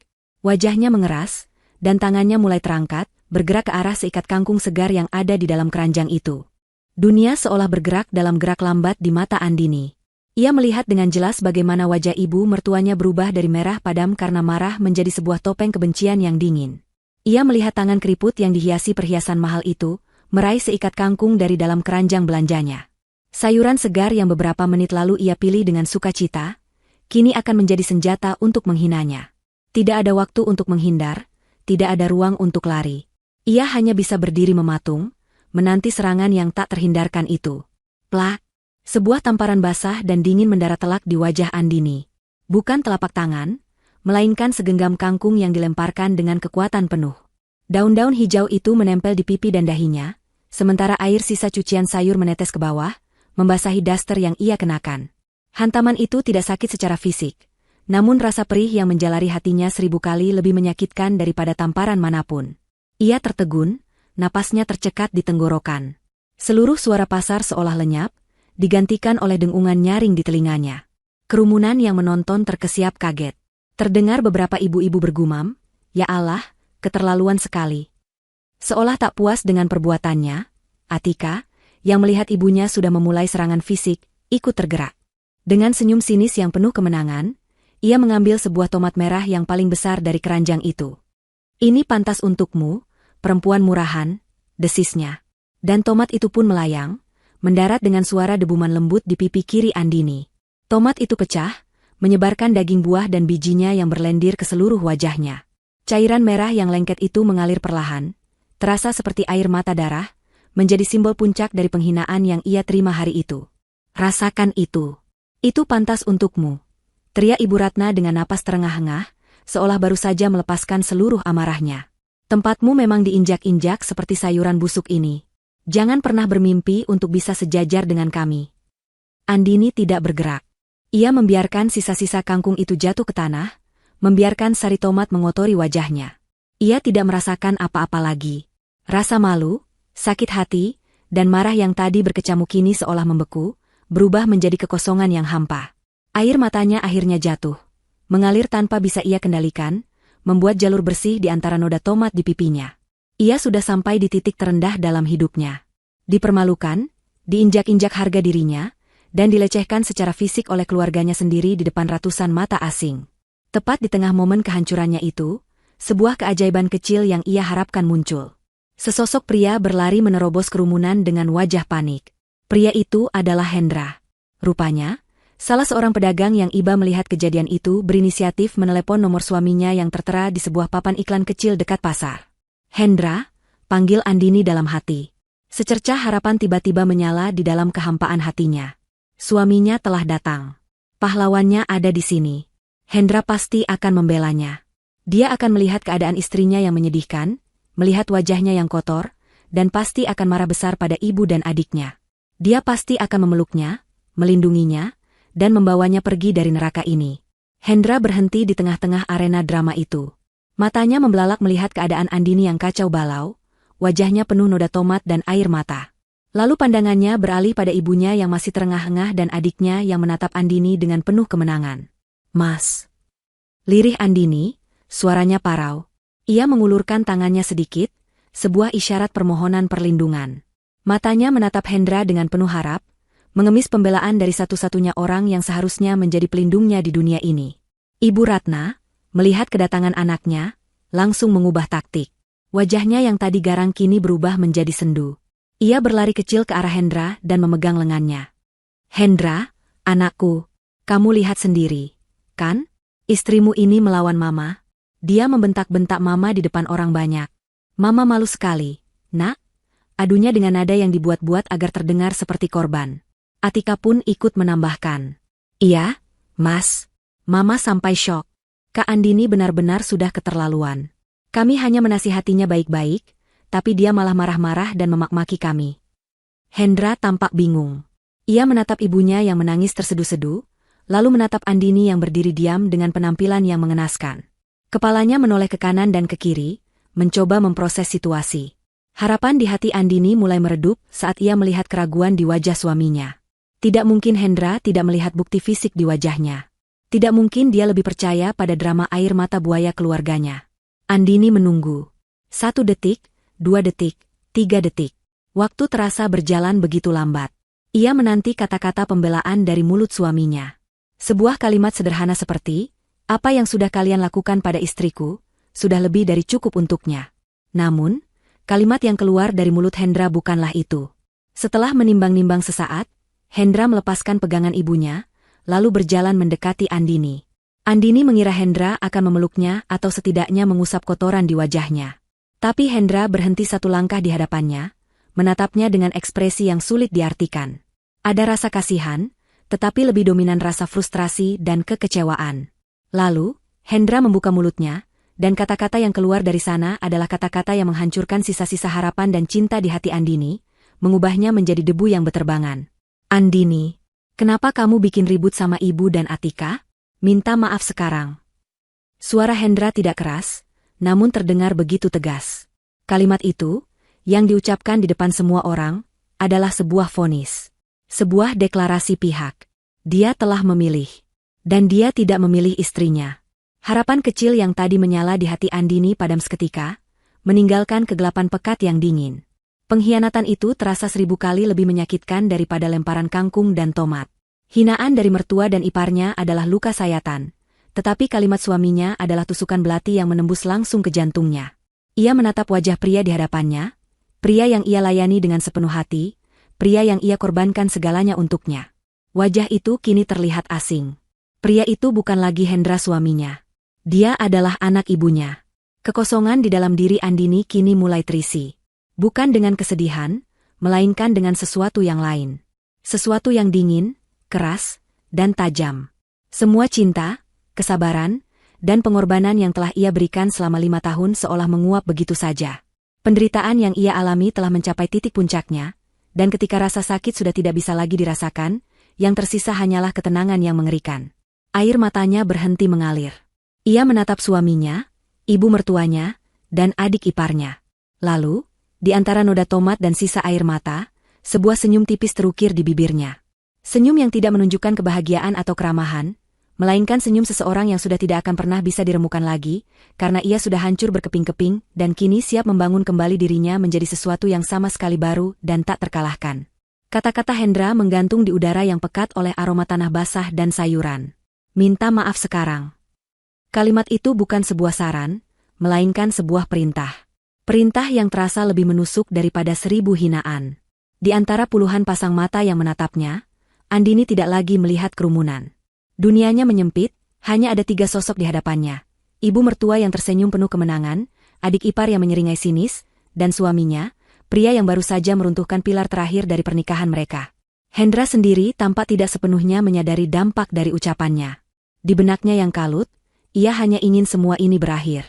Wajahnya mengeras, dan tangannya mulai terangkat, bergerak ke arah seikat kangkung segar yang ada di dalam keranjang itu. Dunia seolah bergerak dalam gerak lambat di mata Andini. Ia melihat dengan jelas bagaimana wajah ibu mertuanya berubah dari merah padam karena marah menjadi sebuah topeng kebencian yang dingin. Ia melihat tangan keriput yang dihiasi perhiasan mahal itu, meraih seikat kangkung dari dalam keranjang belanjanya. Sayuran segar yang beberapa menit lalu ia pilih dengan sukacita, kini akan menjadi senjata untuk menghinanya. Tidak ada waktu untuk menghindar, tidak ada ruang untuk lari. Ia hanya bisa berdiri mematung, menanti serangan yang tak terhindarkan itu. Plak! Sebuah tamparan basah dan dingin mendarat telak di wajah Andini. Bukan telapak tangan, melainkan segenggam kangkung yang dilemparkan dengan kekuatan penuh. Daun-daun hijau itu menempel di pipi dan dahinya, sementara air sisa cucian sayur menetes ke bawah, membasahi daster yang ia kenakan. Hantaman itu tidak sakit secara fisik, namun rasa perih yang menjalari hatinya 1000 kali lebih menyakitkan daripada tamparan manapun. Ia tertegun, napasnya tercekat di tenggorokan. Seluruh suara pasar seolah lenyap, digantikan oleh dengungan nyaring di telinganya. Kerumunan yang menonton terkesiap kaget. Terdengar beberapa ibu-ibu bergumam, "Ya Allah, keterlaluan sekali." Seolah tak puas dengan perbuatannya, Atika, yang melihat ibunya sudah memulai serangan fisik, ikut tergerak. Dengan senyum sinis yang penuh kemenangan, ia mengambil sebuah tomat merah yang paling besar dari keranjang itu. "Ini pantas untukmu, perempuan murahan," desisnya. Dan tomat itu pun melayang, mendarat dengan suara debuman lembut di pipi kiri Andini. Tomat itu pecah, menyebarkan daging buah dan bijinya yang berlendir ke seluruh wajahnya. Cairan merah yang lengket itu mengalir perlahan, terasa seperti air mata darah, menjadi simbol puncak dari penghinaan yang ia terima hari itu. "Rasakan itu. Itu pantas untukmu," teriak Ibu Ratna dengan napas terengah-engah, seolah baru saja melepaskan seluruh amarahnya. "Tempatmu memang diinjak-injak seperti sayuran busuk ini. Jangan pernah bermimpi untuk bisa sejajar dengan kami." Andini tidak bergerak. Ia membiarkan sisa-sisa kangkung itu jatuh ke tanah, membiarkan sari tomat mengotori wajahnya. Ia tidak merasakan apa-apa lagi. Rasa malu, sakit hati, dan marah yang tadi berkecamuk kini seolah membeku, berubah menjadi kekosongan yang hampa. Air matanya akhirnya jatuh, mengalir tanpa bisa ia kendalikan, membuat jalur bersih di antara noda tomat di pipinya. Ia sudah sampai di titik terendah dalam hidupnya. Dipermalukan, diinjak-injak harga dirinya, dan dilecehkan secara fisik oleh keluarganya sendiri di depan ratusan mata asing. Tepat di tengah momen kehancurannya itu, sebuah keajaiban kecil yang ia harapkan muncul. Sesosok pria berlari menerobos kerumunan dengan wajah panik. Pria itu adalah Hendra. Rupanya, salah seorang pedagang yang iba melihat kejadian itu berinisiatif menelepon nomor suaminya yang tertera di sebuah papan iklan kecil dekat pasar. "Hendra," panggil Andini dalam hati. Secercah harapan tiba-tiba menyala di dalam kehampaan hatinya. Suaminya telah datang. Pahlawannya ada di sini. Hendra pasti akan membelanya. Dia akan melihat keadaan istrinya yang menyedihkan, melihat wajahnya yang kotor, dan pasti akan marah besar pada ibu dan adiknya. Dia pasti akan memeluknya, melindunginya, dan membawanya pergi dari neraka ini. Hendra berhenti di tengah-tengah arena drama itu. Matanya membelalak melihat keadaan Andini yang kacau balau, wajahnya penuh noda tomat dan air mata. Lalu pandangannya beralih pada ibunya yang masih terengah-engah dan adiknya yang menatap Andini dengan penuh kemenangan. "Mas." Lirih Andini, suaranya parau. Ia mengulurkan tangannya sedikit, sebuah isyarat permohonan perlindungan. Matanya menatap Hendra dengan penuh harap, mengemis pembelaan dari satu-satunya orang yang seharusnya menjadi pelindungnya di dunia ini. Ibu Ratna, melihat kedatangan anaknya, langsung mengubah taktik. Wajahnya yang tadi garang kini berubah menjadi sendu. Ia berlari kecil ke arah Hendra dan memegang lengannya. "Hendra, anakku, kamu lihat sendiri, kan? Istrimu ini melawan Mama." Dia membentak-bentak Mama di depan orang banyak. "Mama malu sekali, Nak," adunya dengan nada yang dibuat-buat agar terdengar seperti korban. Atika pun ikut menambahkan. "Iya, Mas." Mama sampai syok. Kak Andini benar-benar sudah keterlaluan. Kami hanya menasihatinya baik-baik, tapi dia malah marah-marah dan memak-maki kami. Hendra tampak bingung. Ia menatap ibunya yang menangis terseduh-seduh, lalu menatap Andini yang berdiri diam dengan penampilan yang mengenaskan. Kepalanya menoleh ke kanan dan ke kiri, mencoba memproses situasi. Harapan di hati Andini mulai meredup saat ia melihat keraguan di wajah suaminya. Tidak mungkin Hendra tidak melihat bukti fisik di wajahnya. Tidak mungkin dia lebih percaya pada drama air mata buaya keluarganya. Andini menunggu. 1 detik, 2 detik, 3 detik. Waktu terasa berjalan begitu lambat. Ia menanti kata-kata pembelaan dari mulut suaminya. Sebuah kalimat sederhana seperti, "Apa yang sudah kalian lakukan pada istriku, sudah lebih dari cukup untuknya." Namun, kalimat yang keluar dari mulut Hendra bukanlah itu. Setelah menimbang-nimbang sesaat, Hendra melepaskan pegangan ibunya, lalu berjalan mendekati Andini. Andini mengira Hendra akan memeluknya atau setidaknya mengusap kotoran di wajahnya. Tapi Hendra berhenti 1 langkah di hadapannya, menatapnya dengan ekspresi yang sulit diartikan. Ada rasa kasihan, tetapi lebih dominan rasa frustrasi dan kekecewaan. Lalu, Hendra membuka mulutnya, dan kata-kata yang keluar dari sana adalah kata-kata yang menghancurkan sisa-sisa harapan dan cinta di hati Andini, mengubahnya menjadi debu yang beterbangan. "Andini, kenapa kamu bikin ribut sama ibu dan Atika? Minta maaf sekarang." Suara Hendra tidak keras, namun terdengar begitu tegas. Kalimat itu, yang diucapkan di depan semua orang, adalah sebuah vonis. Sebuah deklarasi pihak. Dia telah memilih. Dan dia tidak memilih istrinya. Harapan kecil yang tadi menyala di hati Andini padam seketika, meninggalkan kegelapan pekat yang dingin. Pengkhianatan itu terasa 1000 kali lebih menyakitkan daripada lemparan kangkung dan tomat. Hinaan dari mertua dan iparnya adalah luka sayatan, tetapi kalimat suaminya adalah tusukan belati yang menembus langsung ke jantungnya. Ia menatap wajah pria di hadapannya, pria yang ia layani dengan sepenuh hati, pria yang ia korbankan segalanya untuknya. Wajah itu kini terlihat asing. Pria itu bukan lagi Hendra suaminya. Dia adalah anak ibunya. Kekosongan di dalam diri Andini kini mulai terisi. Bukan dengan kesedihan, melainkan dengan sesuatu yang lain. Sesuatu yang dingin, keras, dan tajam. Semua cinta, kesabaran, dan pengorbanan yang telah ia berikan selama 5 tahun seolah menguap begitu saja. Penderitaan yang ia alami telah mencapai titik puncaknya, dan ketika rasa sakit sudah tidak bisa lagi dirasakan, yang tersisa hanyalah ketenangan yang mengerikan. Air matanya berhenti mengalir. Ia menatap suaminya, ibu mertuanya, dan adik iparnya. Lalu, di antara noda tomat dan sisa air mata, sebuah senyum tipis terukir di bibirnya. Senyum yang tidak menunjukkan kebahagiaan atau keramahan, melainkan senyum seseorang yang sudah tidak akan pernah bisa diremukan lagi, karena ia sudah hancur berkeping-keping dan kini siap membangun kembali dirinya menjadi sesuatu yang sama sekali baru dan tak terkalahkan. Kata-kata Hendra menggantung di udara yang pekat oleh aroma tanah basah dan sayuran. Minta maaf sekarang. Kalimat itu bukan sebuah saran, melainkan sebuah perintah. Perintah yang terasa lebih menusuk daripada 1000 hinaan. Di antara puluhan pasang mata yang menatapnya, Andini tidak lagi melihat kerumunan. Dunianya menyempit, hanya ada 3 sosok di hadapannya. Ibu mertua yang tersenyum penuh kemenangan, adik ipar yang menyeringai sinis, dan suaminya, pria yang baru saja meruntuhkan pilar terakhir dari pernikahan mereka. Hendra sendiri tampak tidak sepenuhnya menyadari dampak dari ucapannya. Di benaknya yang kalut, ia hanya ingin semua ini berakhir.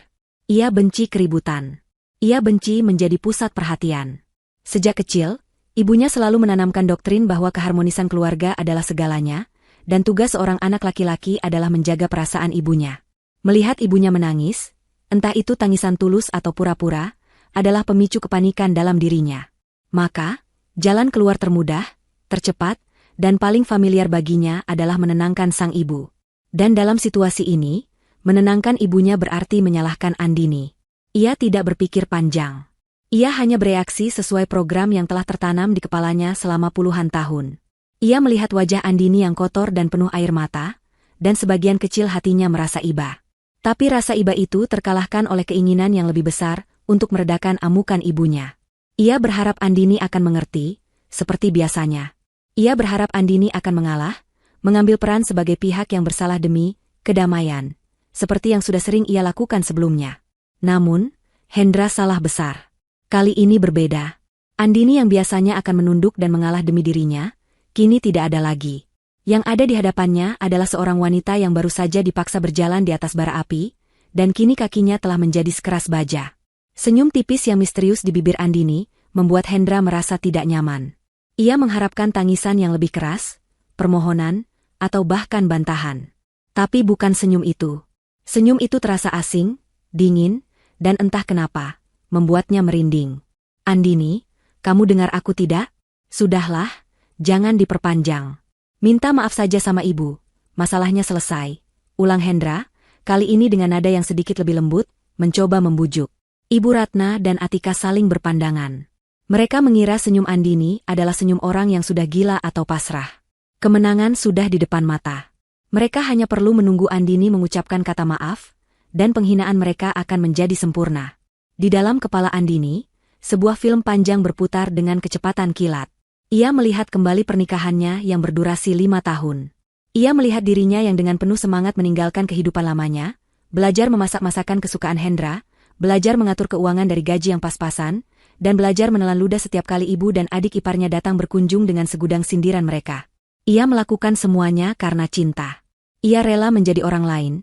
Ia benci keributan. Ia benci menjadi pusat perhatian. Sejak kecil, ibunya selalu menanamkan doktrin bahwa keharmonisan keluarga adalah segalanya, dan tugas seorang anak laki-laki adalah menjaga perasaan ibunya. Melihat ibunya menangis, entah itu tangisan tulus atau pura-pura, adalah pemicu kepanikan dalam dirinya. Maka, jalan keluar termudah, tercepat, dan paling familiar baginya adalah menenangkan sang ibu. Dan dalam situasi ini, menenangkan ibunya berarti menyalahkan Andini. Ia tidak berpikir panjang. Ia hanya bereaksi sesuai program yang telah tertanam di kepalanya selama puluhan tahun. Ia melihat wajah Andini yang kotor dan penuh air mata, dan sebagian kecil hatinya merasa iba. Tapi rasa iba itu terkalahkan oleh keinginan yang lebih besar untuk meredakan amukan ibunya. Ia berharap Andini akan mengerti, seperti biasanya. Ia berharap Andini akan mengalah, mengambil peran sebagai pihak yang bersalah demi kedamaian, seperti yang sudah sering ia lakukan sebelumnya. Namun, Hendra salah besar. Kali ini berbeda. Andini yang biasanya akan menunduk dan mengalah demi dirinya, kini tidak ada lagi. Yang ada di hadapannya adalah seorang wanita yang baru saja dipaksa berjalan di atas bara api, dan kini kakinya telah menjadi sekeras baja. Senyum tipis yang misterius di bibir Andini membuat Hendra merasa tidak nyaman. Ia mengharapkan tangisan yang lebih keras, permohonan, atau bahkan bantahan. Tapi bukan senyum itu. Senyum itu terasa asing, dingin, dan entah kenapa, membuatnya merinding. Andini, kamu dengar aku tidak? Sudahlah, jangan diperpanjang. Minta maaf saja sama ibu, masalahnya selesai. Ulang Hendra, kali ini dengan nada yang sedikit lebih lembut, mencoba membujuk. Ibu Ratna dan Atika saling berpandangan. Mereka mengira senyum Andini adalah senyum orang yang sudah gila atau pasrah. Kemenangan sudah di depan mata. Mereka hanya perlu menunggu Andini mengucapkan kata maaf, dan penghinaan mereka akan menjadi sempurna. Di dalam kepala Andini, sebuah film panjang berputar dengan kecepatan kilat. Ia melihat kembali pernikahannya yang berdurasi 5 tahun. Ia melihat dirinya yang dengan penuh semangat meninggalkan kehidupan lamanya, belajar memasak masakan kesukaan Hendra, belajar mengatur keuangan dari gaji yang pas-pasan, dan belajar menelan ludah setiap kali ibu dan adik iparnya datang berkunjung dengan segudang sindiran mereka. Ia melakukan semuanya karena cinta. Ia rela menjadi orang lain,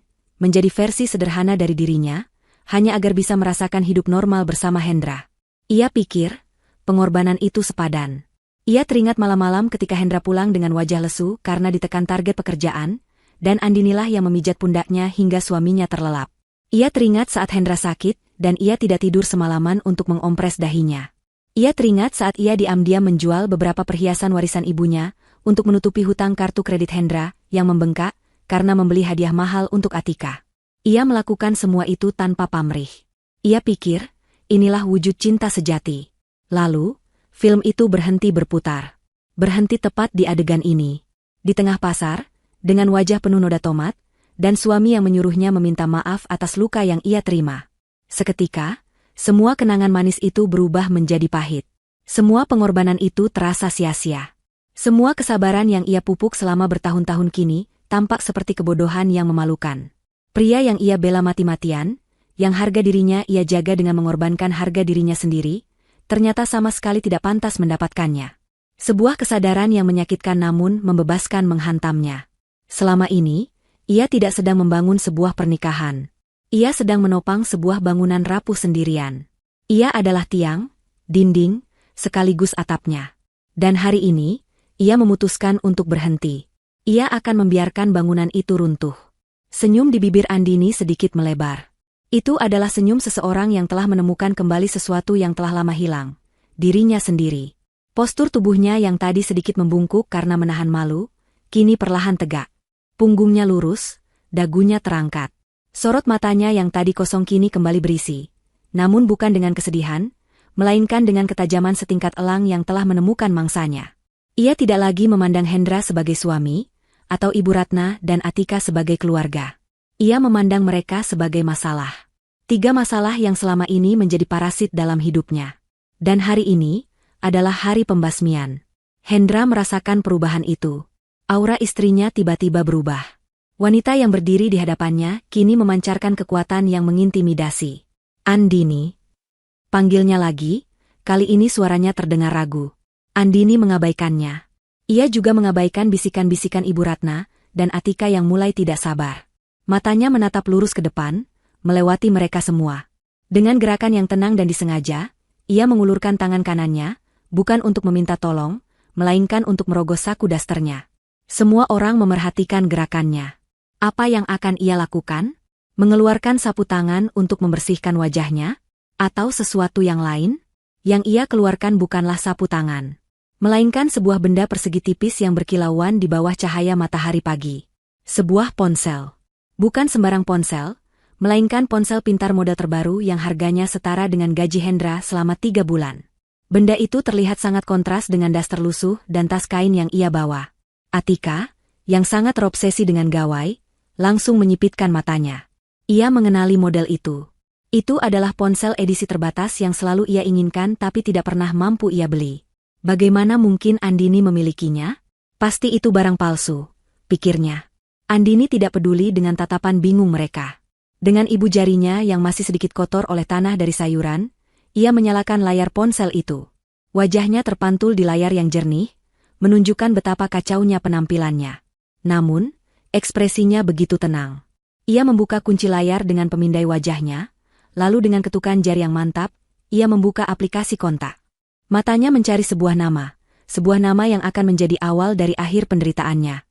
menjadi versi sederhana dari dirinya, hanya agar bisa merasakan hidup normal bersama Hendra. Ia pikir, pengorbanan itu sepadan. Ia teringat malam-malam ketika Hendra pulang dengan wajah lesu karena ditekan target pekerjaan, dan Andinilah yang memijat pundaknya hingga suaminya terlelap. Ia teringat saat Hendra sakit, dan ia tidak tidur semalaman untuk mengompres dahinya. Ia teringat saat ia diam-diam menjual beberapa perhiasan warisan ibunya, untuk menutupi hutang kartu kredit Hendra, yang membengkak, karena membeli hadiah mahal untuk Atika. Ia melakukan semua itu tanpa pamrih. Ia pikir, inilah wujud cinta sejati. Lalu, film itu berhenti berputar. Berhenti tepat di adegan ini. Di tengah pasar, dengan wajah penuh noda tomat, dan suami yang menyuruhnya meminta maaf atas luka yang ia terima. Seketika, semua kenangan manis itu berubah menjadi pahit. Semua pengorbanan itu terasa sia-sia. Semua kesabaran yang ia pupuk selama bertahun-tahun kini, tampak seperti kebodohan yang memalukan. Pria yang ia bela mati-matian, yang harga dirinya ia jaga dengan mengorbankan harga dirinya sendiri, ternyata sama sekali tidak pantas mendapatkannya. Sebuah kesadaran yang menyakitkan namun membebaskan menghantamnya. Selama ini, ia tidak sedang membangun sebuah pernikahan. Ia sedang menopang sebuah bangunan rapuh sendirian. Ia adalah tiang, dinding, sekaligus atapnya. Dan hari ini, ia memutuskan untuk berhenti. Ia akan membiarkan bangunan itu runtuh. Senyum di bibir Andini sedikit melebar. Itu adalah senyum seseorang yang telah menemukan kembali sesuatu yang telah lama hilang. Dirinya sendiri. Postur tubuhnya yang tadi sedikit membungkuk karena menahan malu, kini perlahan tegak. Punggungnya lurus, dagunya terangkat. Sorot matanya yang tadi kosong kini kembali berisi. Namun bukan dengan kesedihan, melainkan dengan ketajaman setingkat elang yang telah menemukan mangsanya. Ia tidak lagi memandang Hendra sebagai suami, atau Ibu Ratna dan Atika sebagai keluarga. Ia memandang mereka sebagai masalah. 3 masalah yang selama ini menjadi parasit dalam hidupnya. Dan hari ini adalah hari pembasmian. Hendra merasakan perubahan itu. Aura istrinya tiba-tiba berubah. Wanita yang berdiri di hadapannya kini memancarkan kekuatan yang mengintimidasi. Andini. Panggilnya lagi, kali ini suaranya terdengar ragu. Andini mengabaikannya. Ia juga mengabaikan bisikan-bisikan Ibu Ratna dan Atika yang mulai tidak sabar. Matanya menatap lurus ke depan, melewati mereka semua. Dengan gerakan yang tenang dan disengaja, ia mengulurkan tangan kanannya, bukan untuk meminta tolong, melainkan untuk merogoh saku dasternya. Semua orang memerhatikan gerakannya. Apa yang akan ia lakukan? Mengeluarkan sapu tangan untuk membersihkan wajahnya? Atau sesuatu yang lain? Yang ia keluarkan bukanlah sapu tangan, melainkan sebuah benda persegi tipis yang berkilauan di bawah cahaya matahari pagi. Sebuah ponsel. Bukan sembarang ponsel, melainkan ponsel pintar model terbaru yang harganya setara dengan gaji Hendra selama 3 bulan. Benda itu terlihat sangat kontras dengan daster lusuh dan tas kain yang ia bawa. Atika, yang sangat terobsesi dengan gawai, langsung menyipitkan matanya. Ia mengenali model itu. Itu adalah ponsel edisi terbatas yang selalu ia inginkan tapi tidak pernah mampu ia beli. Bagaimana mungkin Andini memilikinya? Pasti itu barang palsu, pikirnya. Andini tidak peduli dengan tatapan bingung mereka. Dengan ibu jarinya yang masih sedikit kotor oleh tanah dari sayuran, ia menyalakan layar ponsel itu. Wajahnya terpantul di layar yang jernih, menunjukkan betapa kacaunya penampilannya. Namun, ekspresinya begitu tenang. Ia membuka kunci layar dengan pemindai wajahnya, lalu dengan ketukan jari yang mantap, ia membuka aplikasi kontak. Matanya mencari sebuah nama yang akan menjadi awal dari akhir penderitaannya.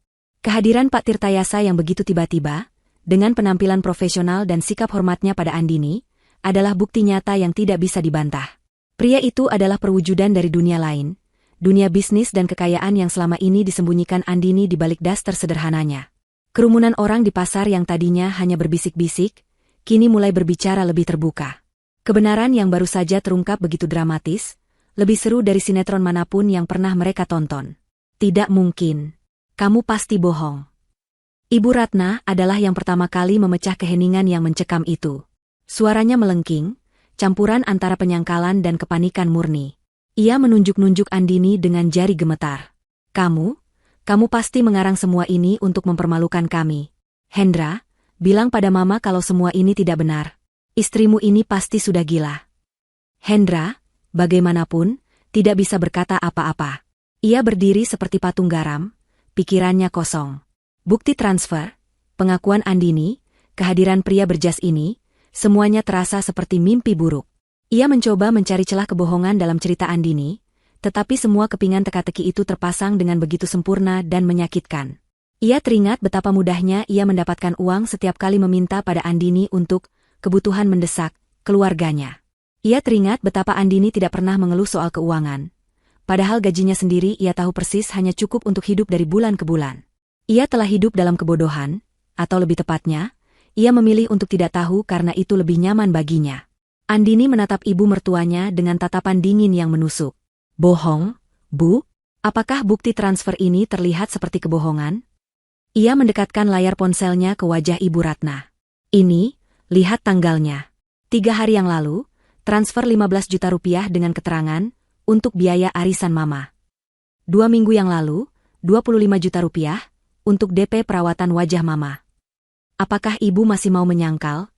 Kehadiran Pak Tirtayasa yang begitu tiba-tiba, dengan penampilan profesional dan sikap hormatnya pada Andini, adalah bukti nyata yang tidak bisa dibantah. Pria itu adalah perwujudan dari dunia lain, dunia bisnis dan kekayaan yang selama ini disembunyikan Andini di balik daster sederhananya. Kerumunan orang di pasar yang tadinya hanya berbisik-bisik, kini mulai berbicara lebih terbuka. Kebenaran yang baru saja terungkap begitu dramatis, lebih seru dari sinetron manapun yang pernah mereka tonton. Tidak mungkin. Kamu pasti bohong. Ibu Ratna adalah yang pertama kali memecah keheningan yang mencekam itu. Suaranya melengking, campuran antara penyangkalan dan kepanikan murni. Ia menunjuk-nunjuk Andini dengan jari gemetar. Kamu pasti mengarang semua ini untuk mempermalukan kami. Hendra, bilang pada Mama kalau semua ini tidak benar. Istrimu ini pasti sudah gila. Hendra, bagaimanapun, tidak bisa berkata apa-apa. Ia berdiri seperti patung garam, pikirannya kosong. Bukti transfer, pengakuan Andini, kehadiran pria berjas ini, semuanya terasa seperti mimpi buruk. Ia mencoba mencari celah kebohongan dalam cerita Andini, tetapi semua kepingan teka-teki itu terpasang dengan begitu sempurna dan menyakitkan. Ia teringat betapa mudahnya ia mendapatkan uang setiap kali meminta pada Andini untuk kebutuhan mendesak keluarganya. Ia teringat betapa Andini tidak pernah mengeluh soal keuangan. Padahal gajinya sendiri ia tahu persis hanya cukup untuk hidup dari bulan ke bulan. Ia telah hidup dalam kebodohan, atau lebih tepatnya, ia memilih untuk tidak tahu karena itu lebih nyaman baginya. Andini menatap ibu mertuanya dengan tatapan dingin yang menusuk. Bohong, Bu? Apakah bukti transfer ini terlihat seperti kebohongan? Ia mendekatkan layar ponselnya ke wajah Ibu Ratna. Ini, lihat tanggalnya. 3 hari yang lalu, transfer 15 juta rupiah dengan keterangan, untuk biaya arisan Mama. 2 minggu yang lalu, 25 juta rupiah, untuk DP perawatan wajah Mama. Apakah Ibu masih mau menyangkal?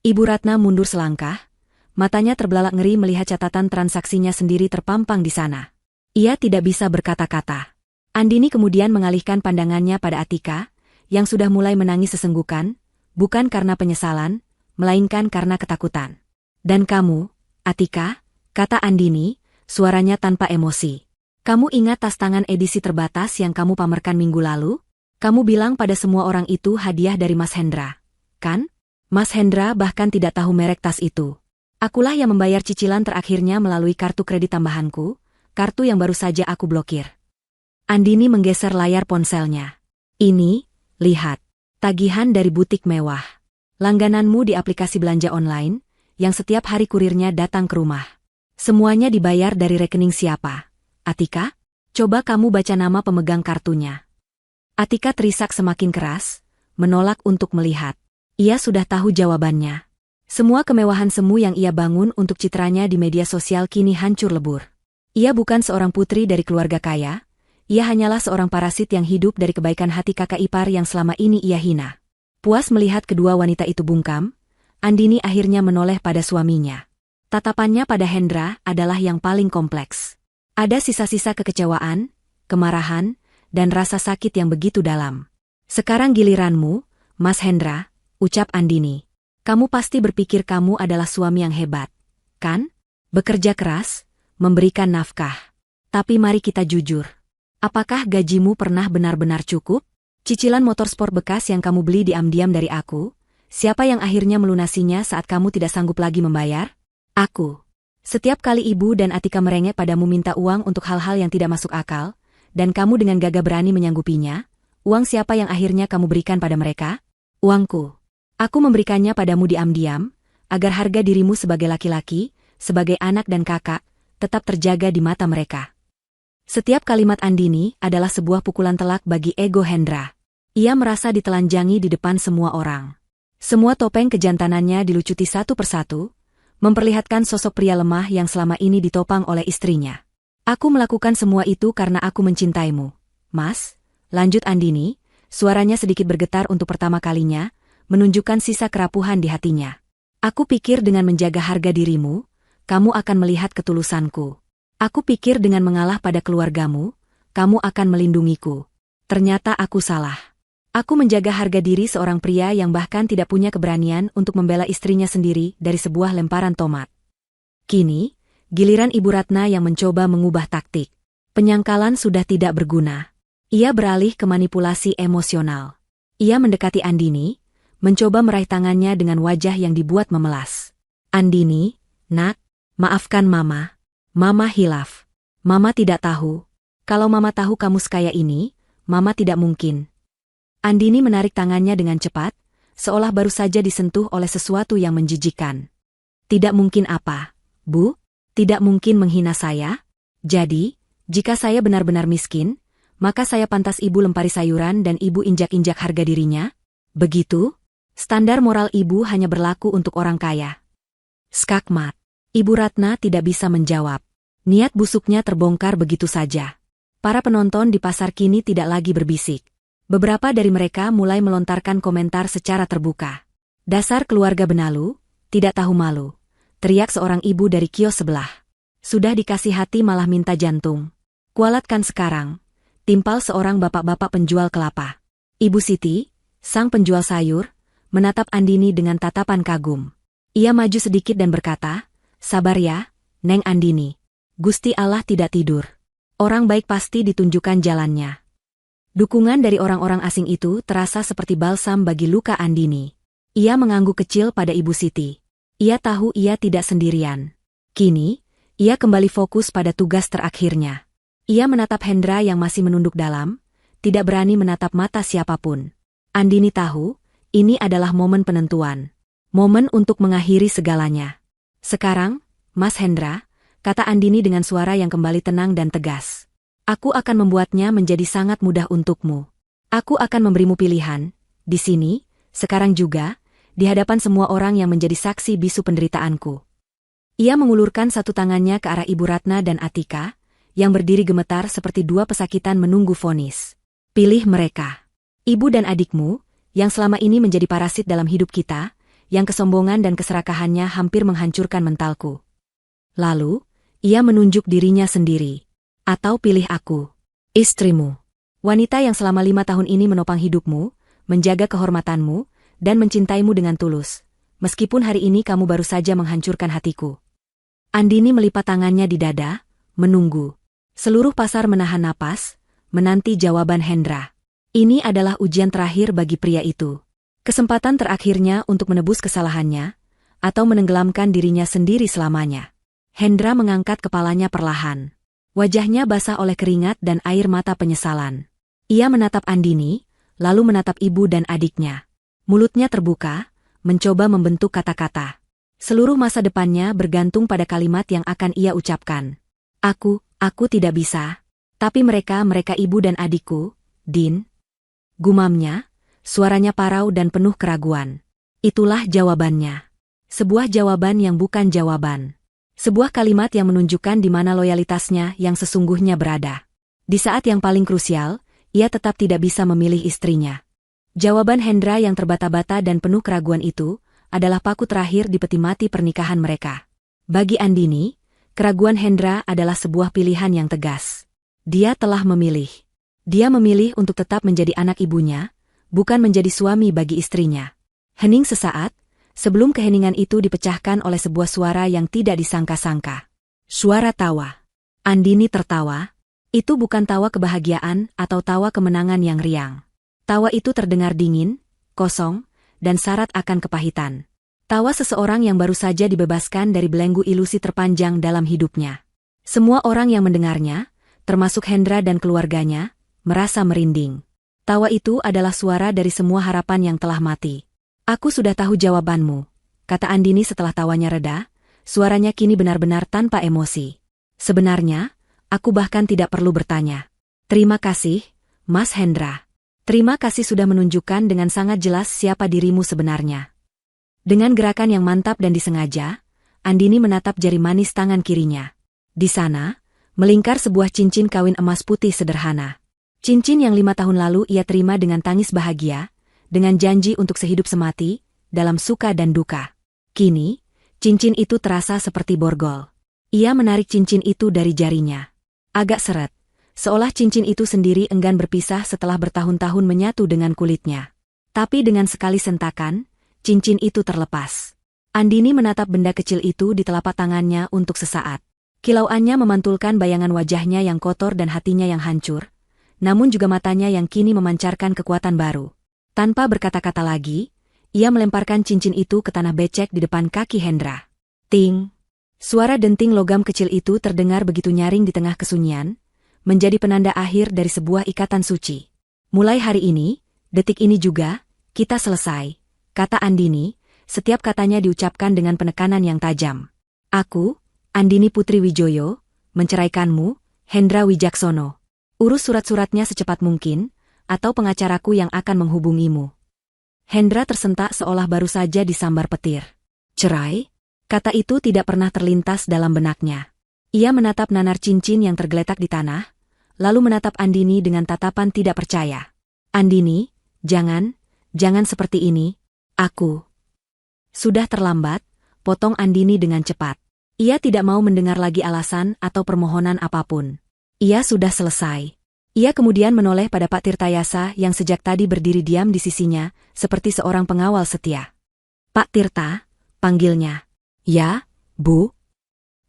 Ibu Ratna mundur selangkah, matanya terbelalak ngeri melihat catatan transaksinya sendiri terpampang di sana. Ia tidak bisa berkata-kata. Andini kemudian mengalihkan pandangannya pada Atika, yang sudah mulai menangis sesenggukan, bukan karena penyesalan, melainkan karena ketakutan. Dan kamu, Atika, kata Andini, suaranya tanpa emosi. Kamu ingat tas tangan edisi terbatas yang kamu pamerkan minggu lalu? Kamu bilang pada semua orang itu hadiah dari Mas Hendra, kan? Mas Hendra bahkan tidak tahu merek tas itu. Akulah yang membayar cicilan terakhirnya melalui kartu kredit tambahanku, kartu yang baru saja aku blokir. Andini menggeser layar ponselnya. Ini Lihat. Tagihan dari butik mewah. Langgananmu di aplikasi belanja online, yang setiap hari kurirnya datang ke rumah. Semuanya dibayar dari rekening siapa? Atika? Coba kamu baca nama pemegang kartunya. Atika terisak semakin keras, menolak untuk melihat. Ia sudah tahu jawabannya. Semua kemewahan semu yang ia bangun untuk citranya di media sosial kini hancur lebur. Ia bukan seorang putri dari keluarga kaya, ia hanyalah seorang parasit yang hidup dari kebaikan hati kakak ipar yang selama ini ia hina. Puas melihat kedua wanita itu bungkam, Andini akhirnya menoleh pada suaminya. Tatapannya pada Hendra adalah yang paling kompleks. Ada sisa-sisa kekecewaan, kemarahan, dan rasa sakit yang begitu dalam. Sekarang giliranmu, Mas Hendra, ucap Andini. Kamu pasti berpikir kamu adalah suami yang hebat, kan? Bekerja keras, memberikan nafkah. Tapi mari kita jujur. Apakah gajimu pernah benar-benar cukup? Cicilan motor sport bekas yang kamu beli diam-diam dari aku, siapa yang akhirnya melunasinya saat kamu tidak sanggup lagi membayar? Aku. Setiap kali ibu dan Atika merengek padamu minta uang untuk hal-hal yang tidak masuk akal, dan kamu dengan gagah berani menyanggupinya, uang siapa yang akhirnya kamu berikan pada mereka? Uangku. Aku memberikannya padamu diam-diam, agar harga dirimu sebagai laki-laki, sebagai anak dan kakak, tetap terjaga di mata mereka. Setiap kalimat Andini adalah sebuah pukulan telak bagi ego Hendra. Ia merasa ditelanjangi di depan semua orang. Semua topeng kejantanannya dilucuti satu persatu, memperlihatkan sosok pria lemah yang selama ini ditopang oleh istrinya. Aku melakukan semua itu karena aku mencintaimu. Mas, lanjut Andini, suaranya sedikit bergetar untuk pertama kalinya, menunjukkan sisa kerapuhan di hatinya. Aku pikir dengan menjaga harga dirimu, kamu akan melihat ketulusanku. Aku pikir dengan mengalah pada keluargamu, kamu akan melindungiku. Ternyata aku salah. Aku menjaga harga diri seorang pria yang bahkan tidak punya keberanian untuk membela istrinya sendiri dari sebuah lemparan tomat. Kini, giliran Ibu Ratna yang mencoba mengubah taktik. Penyangkalan sudah tidak berguna. Ia beralih ke manipulasi emosional. Ia mendekati Andini, mencoba meraih tangannya dengan wajah yang dibuat memelas. Andini, nak, maafkan Mama. Mama hilaf. Mama tidak tahu. Kalau Mama tahu kamu sekaya ini, Mama tidak mungkin. Andini menarik tangannya dengan cepat, seolah baru saja disentuh oleh sesuatu yang menjijikkan. Tidak mungkin apa, Bu? Tidak mungkin menghina saya? Jadi, jika saya benar-benar miskin, maka saya pantas Ibu lempari sayuran dan Ibu injak-injak harga dirinya? Begitu? Standar moral Ibu hanya berlaku untuk orang kaya. Skakmat. Ibu Ratna tidak bisa menjawab. Niat busuknya terbongkar begitu saja. Para penonton di pasar kini tidak lagi berbisik. Beberapa dari mereka mulai melontarkan komentar secara terbuka. Dasar keluarga benalu, tidak tahu malu. Teriak seorang ibu dari kios sebelah. Sudah dikasih hati malah minta jantung. Kualatkan sekarang. Timpal seorang bapak-bapak penjual kelapa. Ibu Siti, sang penjual sayur, menatap Andini dengan tatapan kagum. Ia maju sedikit dan berkata, sabar ya, Neng Andini. Gusti Allah tidak tidur. Orang baik pasti ditunjukkan jalannya. Dukungan dari orang-orang asing itu terasa seperti balsam bagi luka Andini. Ia mengangguk kecil pada Ibu Siti. Ia tahu ia tidak sendirian. Kini, ia kembali fokus pada tugas terakhirnya. Ia menatap Hendra yang masih menunduk dalam, tidak berani menatap mata siapapun. Andini tahu, ini adalah momen penentuan. Momen untuk mengakhiri segalanya. Sekarang, Mas Hendra, kata Andini dengan suara yang kembali tenang dan tegas. Aku akan membuatnya menjadi sangat mudah untukmu. Aku akan memberimu pilihan, di sini, sekarang juga, di hadapan semua orang yang menjadi saksi bisu penderitaanku. Ia mengulurkan satu tangannya ke arah Ibu Ratna dan Atika, yang berdiri gemetar seperti dua pesakitan menunggu vonis. Pilih mereka. Ibu dan adikmu, yang selama ini menjadi parasit dalam hidup kita, yang kesombongan dan keserakahannya hampir menghancurkan mentalku. Lalu, ia menunjuk dirinya sendiri. Atau pilih aku, istrimu. Wanita yang selama 5 tahun ini menopang hidupmu, menjaga kehormatanmu, dan mencintaimu dengan tulus. Meskipun hari ini kamu baru saja menghancurkan hatiku. Andini melipat tangannya di dada, menunggu. Seluruh pasar menahan napas, menanti jawaban Hendra. Ini adalah ujian terakhir bagi pria itu. Kesempatan terakhirnya untuk menebus kesalahannya, atau menenggelamkan dirinya sendiri selamanya. Hendra mengangkat kepalanya perlahan. Wajahnya basah oleh keringat dan air mata penyesalan. Ia menatap Andini, lalu menatap ibu dan adiknya. Mulutnya terbuka, mencoba membentuk kata-kata. Seluruh masa depannya bergantung pada kalimat yang akan ia ucapkan. Aku tidak bisa. Tapi mereka ibu dan adikku, Din. Gumamnya, suaranya parau dan penuh keraguan. Itulah jawabannya. Sebuah jawaban yang bukan jawaban. Sebuah kalimat yang menunjukkan di mana loyalitasnya yang sesungguhnya berada. Di saat yang paling krusial, ia tetap tidak bisa memilih istrinya. Jawaban Hendra yang terbata-bata dan penuh keraguan itu adalah paku terakhir di peti mati pernikahan mereka. Bagi Andini, keraguan Hendra adalah sebuah pilihan yang tegas. Dia telah memilih. Dia memilih untuk tetap menjadi anak ibunya, bukan menjadi suami bagi istrinya. Hening sesaat, sebelum keheningan itu dipecahkan oleh sebuah suara yang tidak disangka-sangka. Suara tawa. Andini tertawa. Itu bukan tawa kebahagiaan atau tawa kemenangan yang riang. Tawa itu terdengar dingin, kosong, dan syarat akan kepahitan. Tawa seseorang yang baru saja dibebaskan dari belenggu ilusi terpanjang dalam hidupnya. Semua orang yang mendengarnya, termasuk Hendra dan keluarganya, merasa merinding. Tawa itu adalah suara dari semua harapan yang telah mati. Aku sudah tahu jawabanmu, kata Andini setelah tawanya reda, suaranya kini benar-benar tanpa emosi. Sebenarnya, aku bahkan tidak perlu bertanya. Terima kasih, Mas Hendra. Terima kasih sudah menunjukkan dengan sangat jelas siapa dirimu sebenarnya. Dengan gerakan yang mantap dan disengaja, Andini menatap jari manis tangan kirinya. Di sana, melingkar sebuah cincin kawin emas putih sederhana. Cincin yang 5 tahun lalu ia terima dengan tangis bahagia, dengan janji untuk sehidup semati, dalam suka dan duka. Kini, cincin itu terasa seperti borgol. Ia menarik cincin itu dari jarinya. Agak seret. Seolah cincin itu sendiri enggan berpisah setelah bertahun-tahun menyatu dengan kulitnya. Tapi dengan sekali sentakan, cincin itu terlepas. Andini menatap benda kecil itu di telapak tangannya untuk sesaat. Kilauannya memantulkan bayangan wajahnya yang kotor dan hatinya yang hancur, namun juga matanya yang kini memancarkan kekuatan baru. Tanpa berkata-kata lagi, ia melemparkan cincin itu ke tanah becek di depan kaki Hendra. Ting! Suara denting logam kecil itu terdengar begitu nyaring di tengah kesunyian, menjadi penanda akhir dari sebuah ikatan suci. Mulai hari ini, detik ini juga, kita selesai, kata Andini, setiap katanya diucapkan dengan penekanan yang tajam. Aku, Andini Putri Wijoyo, menceraikanmu, Hendra Wijaksono. Urus surat-suratnya secepat mungkin, atau pengacaraku yang akan menghubungimu. Hendra tersentak seolah baru saja disambar petir. Cerai? Kata itu tidak pernah terlintas dalam benaknya. Ia menatap nanar cincin yang tergeletak di tanah, lalu menatap Andini dengan tatapan tidak percaya. Andini, jangan seperti ini, aku. Sudah terlambat, potong Andini dengan cepat. Ia tidak mau mendengar lagi alasan atau permohonan apapun. Ia sudah selesai. Ia kemudian menoleh pada Pak Tirtayasa yang sejak tadi berdiri diam di sisinya, seperti seorang pengawal setia. Pak Tirta, panggilnya. Ya, Bu.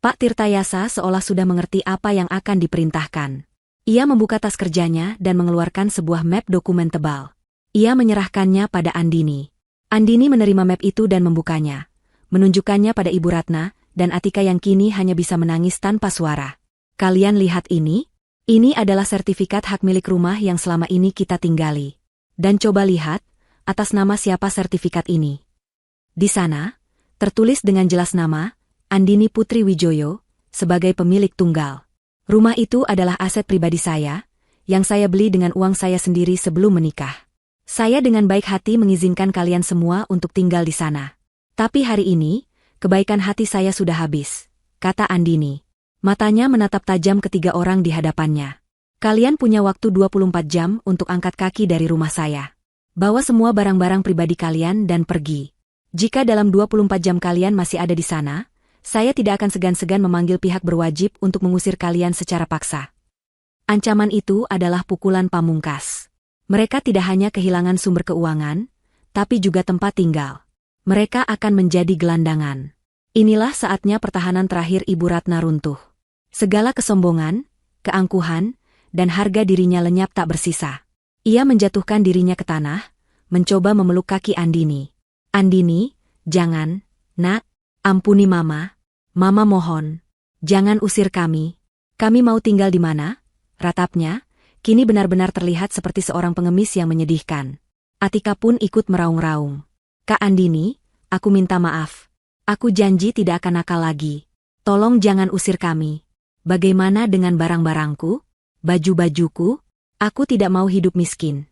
Pak Tirtayasa seolah sudah mengerti apa yang akan diperintahkan. Ia membuka tas kerjanya dan mengeluarkan sebuah map dokumen tebal. Ia menyerahkannya pada Andini. Andini menerima map itu dan membukanya, menunjukkannya pada Ibu Ratna dan Atika yang kini hanya bisa menangis tanpa suara. Kalian lihat ini? Ini adalah sertifikat hak milik rumah yang selama ini kita tinggali. Dan coba lihat, atas nama siapa sertifikat ini. Di sana, tertulis dengan jelas nama, Andini Putri Wijoyo, sebagai pemilik tunggal. Rumah itu adalah aset pribadi saya, yang saya beli dengan uang saya sendiri sebelum menikah. Saya dengan baik hati mengizinkan kalian semua untuk tinggal di sana. Tapi hari ini, kebaikan hati saya sudah habis, kata Andini. Matanya menatap tajam ketiga orang di hadapannya. Kalian punya waktu 24 jam untuk angkat kaki dari rumah saya. Bawa semua barang-barang pribadi kalian dan pergi. Jika dalam 24 jam kalian masih ada di sana, saya tidak akan segan-segan memanggil pihak berwajib untuk mengusir kalian secara paksa. Ancaman itu adalah pukulan pamungkas. Mereka tidak hanya kehilangan sumber keuangan, tapi juga tempat tinggal. Mereka akan menjadi gelandangan. Inilah saatnya pertahanan terakhir Ibu Ratna runtuh. Segala kesombongan, keangkuhan, dan harga dirinya lenyap tak bersisa. Ia menjatuhkan dirinya ke tanah, mencoba memeluk kaki Andini. Andini, jangan, nak. Ampuni Mama. Mama mohon. Jangan usir kami. Kami mau tinggal di mana? Ratapnya, kini benar-benar terlihat seperti seorang pengemis yang menyedihkan. Atika pun ikut meraung-raung. Kak Andini, aku minta maaf. Aku janji tidak akan nakal lagi. Tolong jangan usir kami. Bagaimana dengan barang-barangku? Baju-bajuku? Aku tidak mau hidup miskin.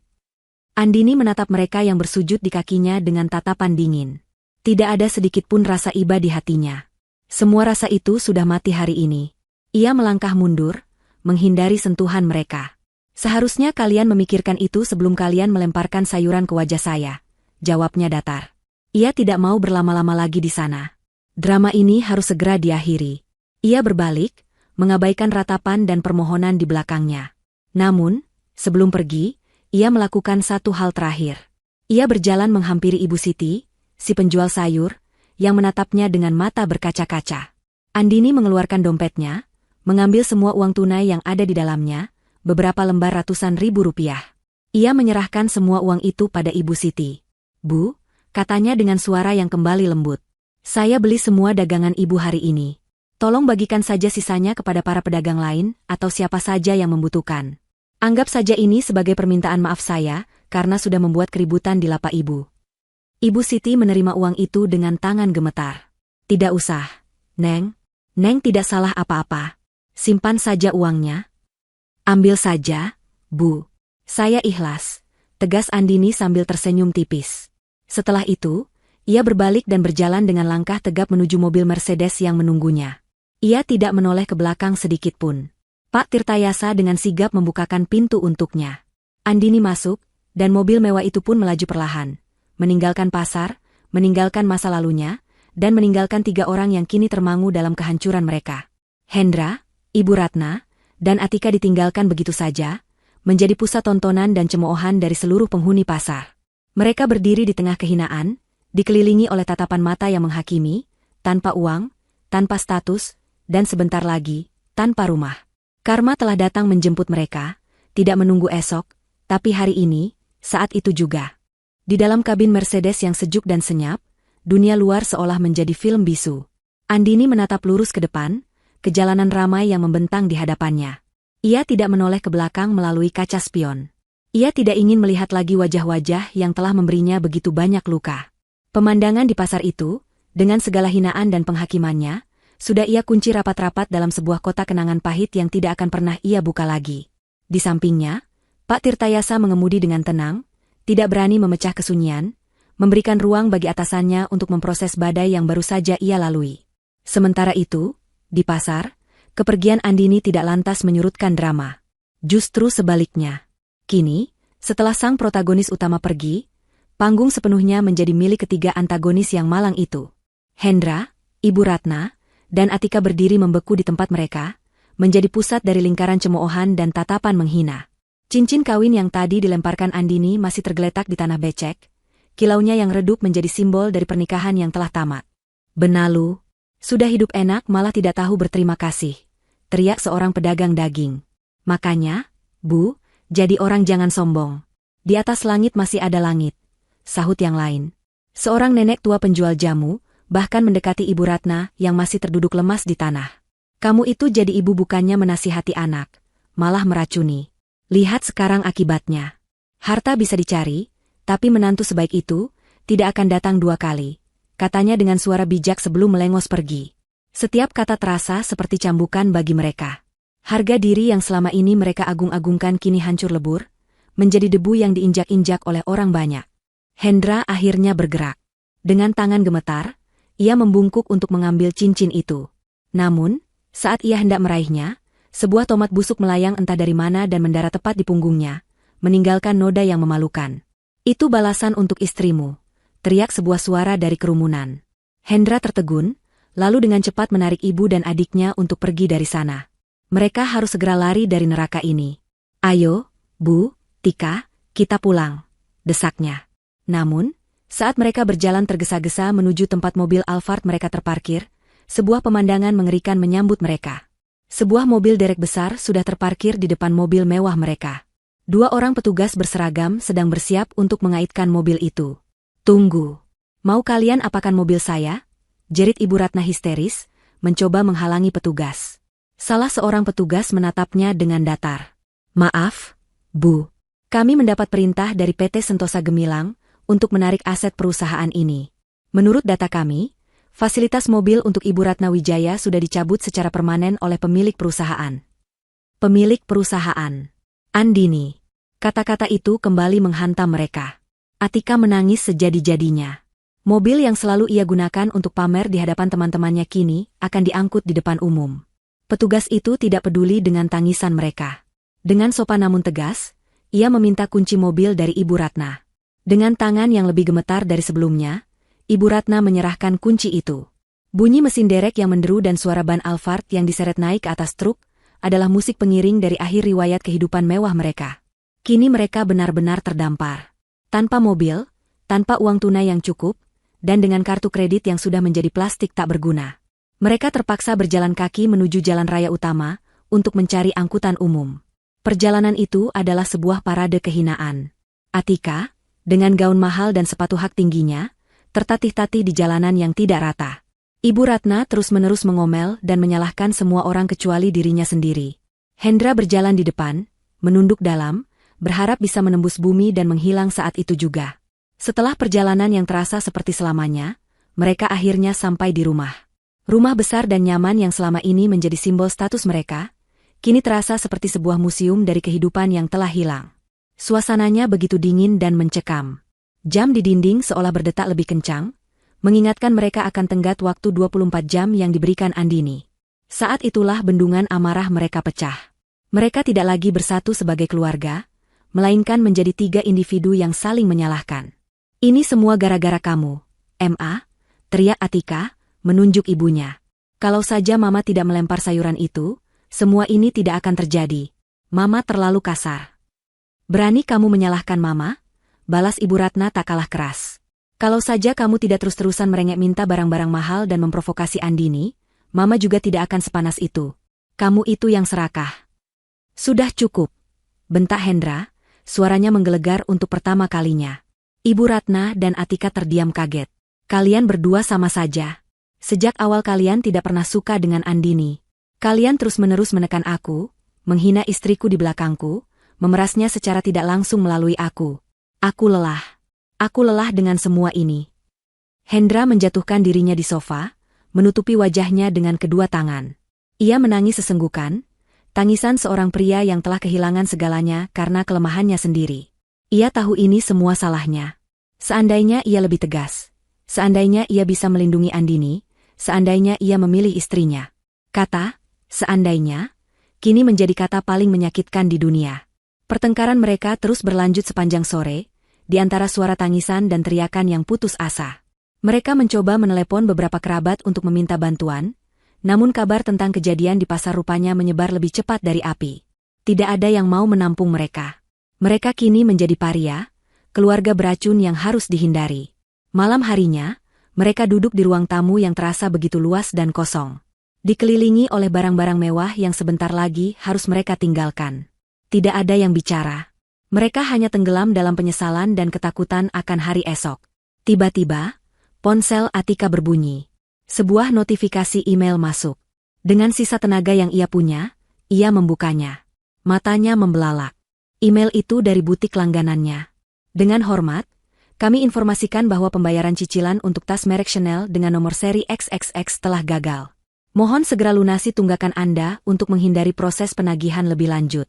Andini menatap mereka yang bersujud di kakinya dengan tatapan dingin. Tidak ada sedikit pun rasa iba di hatinya. Semua rasa itu sudah mati hari ini. Ia melangkah mundur, menghindari sentuhan mereka. Seharusnya kalian memikirkan itu sebelum kalian melemparkan sayuran ke wajah saya. Jawabnya datar. Ia tidak mau berlama-lama lagi di sana. Drama ini harus segera diakhiri. Ia berbalik, mengabaikan ratapan dan permohonan di belakangnya. Namun, sebelum pergi, ia melakukan satu hal terakhir. Ia berjalan menghampiri Ibu Siti, si penjual sayur, yang menatapnya dengan mata berkaca-kaca. Andini mengeluarkan dompetnya, mengambil semua uang tunai yang ada di dalamnya, beberapa lembar ratusan ribu rupiah. Ia menyerahkan semua uang itu pada Ibu Siti. Bu, katanya dengan suara yang kembali lembut. Saya beli semua dagangan ibu hari ini. Tolong bagikan saja sisanya kepada para pedagang lain atau siapa saja yang membutuhkan. Anggap saja ini sebagai permintaan maaf saya, karena sudah membuat keributan di lapak ibu. Ibu Siti menerima uang itu dengan tangan gemetar. Tidak usah, Neng. Neng tidak salah apa-apa. Simpan saja uangnya. Ambil saja, Bu. Saya ikhlas, tegas Andini sambil tersenyum tipis. Setelah itu, ia berbalik dan berjalan dengan langkah tegap menuju mobil Mercedes yang menunggunya. Ia tidak menoleh ke belakang sedikit pun. Pak Tirtayasa dengan sigap membukakan pintu untuknya. Andini masuk, dan mobil mewah itu pun melaju perlahan. Meninggalkan pasar, meninggalkan masa lalunya, dan meninggalkan 3 orang yang kini termangu dalam kehancuran mereka. Hendra, Ibu Ratna, dan Atika ditinggalkan begitu saja, menjadi pusat tontonan dan cemoohan dari seluruh penghuni pasar. Mereka berdiri di tengah kehinaan, dikelilingi oleh tatapan mata yang menghakimi, tanpa uang, tanpa status, dan sebentar lagi, tanpa rumah. Karma telah datang menjemput mereka, tidak menunggu esok, tapi hari ini, saat itu juga. Di dalam kabin Mercedes yang sejuk dan senyap, dunia luar seolah menjadi film bisu. Andini menatap lurus ke depan, ke jalanan ramai yang membentang di hadapannya. Ia tidak menoleh ke belakang melalui kaca spion. Ia tidak ingin melihat lagi wajah-wajah yang telah memberinya begitu banyak luka. Pemandangan di pasar itu, dengan segala hinaan dan penghakimannya, sudah ia kunci rapat-rapat dalam sebuah kotak kenangan pahit yang tidak akan pernah ia buka lagi. Di sampingnya, Pak Tirtayasa mengemudi dengan tenang, tidak berani memecah kesunyian, memberikan ruang bagi atasannya untuk memproses badai yang baru saja ia lalui. Sementara itu, di pasar, kepergian Andini tidak lantas menyurutkan drama. Justru sebaliknya. Kini, setelah sang protagonis utama pergi, panggung sepenuhnya menjadi milik ketiga antagonis yang malang itu. Hendra, Ibu Ratna, dan Atika berdiri membeku di tempat mereka, menjadi pusat dari lingkaran cemoohan dan tatapan menghina. Cincin kawin yang tadi dilemparkan Andini masih tergeletak di tanah becek, kilaunya yang redup menjadi simbol dari pernikahan yang telah tamat. Benalu, sudah hidup enak malah tidak tahu berterima kasih, teriak seorang pedagang daging. Makanya, Bu, jadi orang jangan sombong. Di atas langit masih ada langit, sahut yang lain. Seorang nenek tua penjual jamu, bahkan mendekati Ibu Ratna yang masih terduduk lemas di tanah. Kamu itu jadi ibu bukannya menasihati anak, malah meracuni. Lihat sekarang akibatnya. Harta bisa dicari, tapi menantu sebaik itu, tidak akan datang 2 kali, katanya dengan suara bijak sebelum melengos pergi. Setiap kata terasa seperti cambukan bagi mereka. Harga diri yang selama ini mereka agung-agungkan kini hancur lebur, menjadi debu yang diinjak-injak oleh orang banyak. Hendra akhirnya bergerak. Dengan tangan gemetar, ia membungkuk untuk mengambil cincin itu. Namun, saat ia hendak meraihnya, sebuah tomat busuk melayang entah dari mana dan mendarat tepat di punggungnya, meninggalkan noda yang memalukan. Itu balasan untuk istrimu, teriak sebuah suara dari kerumunan. Hendra tertegun, lalu dengan cepat menarik ibu dan adiknya untuk pergi dari sana. Mereka harus segera lari dari neraka ini. Ayo, Bu, Tika, kita pulang, desaknya. Namun, saat mereka berjalan tergesa-gesa menuju tempat mobil Alphard mereka terparkir, sebuah pemandangan mengerikan menyambut mereka. Sebuah mobil derek besar sudah terparkir di depan mobil mewah mereka. 2 orang petugas berseragam sedang bersiap untuk mengaitkan mobil itu. Tunggu. Mau kalian apakan mobil saya? Jerit Ibu Ratna histeris, mencoba menghalangi petugas. Salah seorang petugas menatapnya dengan datar. Maaf, Bu, kami mendapat perintah dari PT Sentosa Gemilang untuk menarik aset perusahaan ini. Menurut data kami, fasilitas mobil untuk Ibu Ratna Wijaya sudah dicabut secara permanen oleh pemilik perusahaan. Pemilik perusahaan. Andini. Kata-kata itu kembali menghantam mereka. Atika menangis sejadi-jadinya. Mobil yang selalu ia gunakan untuk pamer di hadapan teman-temannya kini akan diangkut di depan umum. Petugas itu tidak peduli dengan tangisan mereka. Dengan sopan namun tegas, ia meminta kunci mobil dari Ibu Ratna. Dengan tangan yang lebih gemetar dari sebelumnya, Ibu Ratna menyerahkan kunci itu. Bunyi mesin derek yang menderu dan suara ban Alphard yang diseret naik ke atas truk adalah musik pengiring dari akhir riwayat kehidupan mewah mereka. Kini mereka benar-benar terdampar. Tanpa mobil, tanpa uang tunai yang cukup, dan dengan kartu kredit yang sudah menjadi plastik tak berguna. Mereka terpaksa berjalan kaki menuju jalan raya utama untuk mencari angkutan umum. Perjalanan itu adalah sebuah parade kehinaan. Atika, dengan gaun mahal dan sepatu hak tingginya, tertatih-tatih di jalanan yang tidak rata. Ibu Ratna terus-menerus mengomel dan menyalahkan semua orang kecuali dirinya sendiri. Hendra berjalan di depan, menunduk dalam, berharap bisa menembus bumi dan menghilang saat itu juga. Setelah perjalanan yang terasa seperti selamanya, mereka akhirnya sampai di rumah. Rumah besar dan nyaman yang selama ini menjadi simbol status mereka, kini terasa seperti sebuah museum dari kehidupan yang telah hilang. Suasananya begitu dingin dan mencekam. Jam di dinding seolah berdetak lebih kencang, mengingatkan mereka akan tenggat waktu 24 jam yang diberikan Andini. Saat itulah bendungan amarah mereka pecah. Mereka tidak lagi bersatu sebagai keluarga, melainkan menjadi 3 individu yang saling menyalahkan. Ini semua gara-gara kamu, Ma, teriak Atika, menunjuk ibunya. Kalau saja Mama tidak melempar sayuran itu, semua ini tidak akan terjadi. Mama terlalu kasar. Berani kamu menyalahkan Mama? Balas Ibu Ratna tak kalah keras. Kalau saja kamu tidak terus-terusan merengek minta barang-barang mahal dan memprovokasi Andini, Mama juga tidak akan sepanas itu. Kamu itu yang serakah. Sudah cukup, bentak Hendra, suaranya menggelegar untuk pertama kalinya. Ibu Ratna dan Atika terdiam kaget. Kalian berdua sama saja. Sejak awal kalian tidak pernah suka dengan Andini. Kalian terus-menerus menekan aku, menghina istriku di belakangku, memerasnya secara tidak langsung melalui aku. Aku lelah. Aku lelah dengan semua ini. Hendra menjatuhkan dirinya di sofa, menutupi wajahnya dengan kedua tangan. Ia menangis sesenggukan, tangisan seorang pria yang telah kehilangan segalanya karena kelemahannya sendiri. Ia tahu ini semua salahnya. Seandainya ia lebih tegas, seandainya ia bisa melindungi Andini, seandainya ia memilih istrinya. Kata, seandainya, kini menjadi kata paling menyakitkan di dunia. Pertengkaran mereka terus berlanjut sepanjang sore, di antara suara tangisan dan teriakan yang putus asa. Mereka mencoba menelepon beberapa kerabat untuk meminta bantuan, namun kabar tentang kejadian di pasar rupanya menyebar lebih cepat dari api. Tidak ada yang mau menampung mereka. Mereka kini menjadi paria, keluarga beracun yang harus dihindari. Malam harinya, mereka duduk di ruang tamu yang terasa begitu luas dan kosong. Dikelilingi oleh barang-barang mewah yang sebentar lagi harus mereka tinggalkan. Tidak ada yang bicara. Mereka hanya tenggelam dalam penyesalan dan ketakutan akan hari esok. Tiba-tiba, ponsel Atika berbunyi. Sebuah notifikasi email masuk. Dengan sisa tenaga yang ia punya, ia membukanya. Matanya membelalak. Email itu dari butik langganannya. Dengan hormat, kami informasikan bahwa pembayaran cicilan untuk tas merek Chanel dengan nomor seri XXX telah gagal. Mohon segera lunasi tunggakan Anda untuk menghindari proses penagihan lebih lanjut.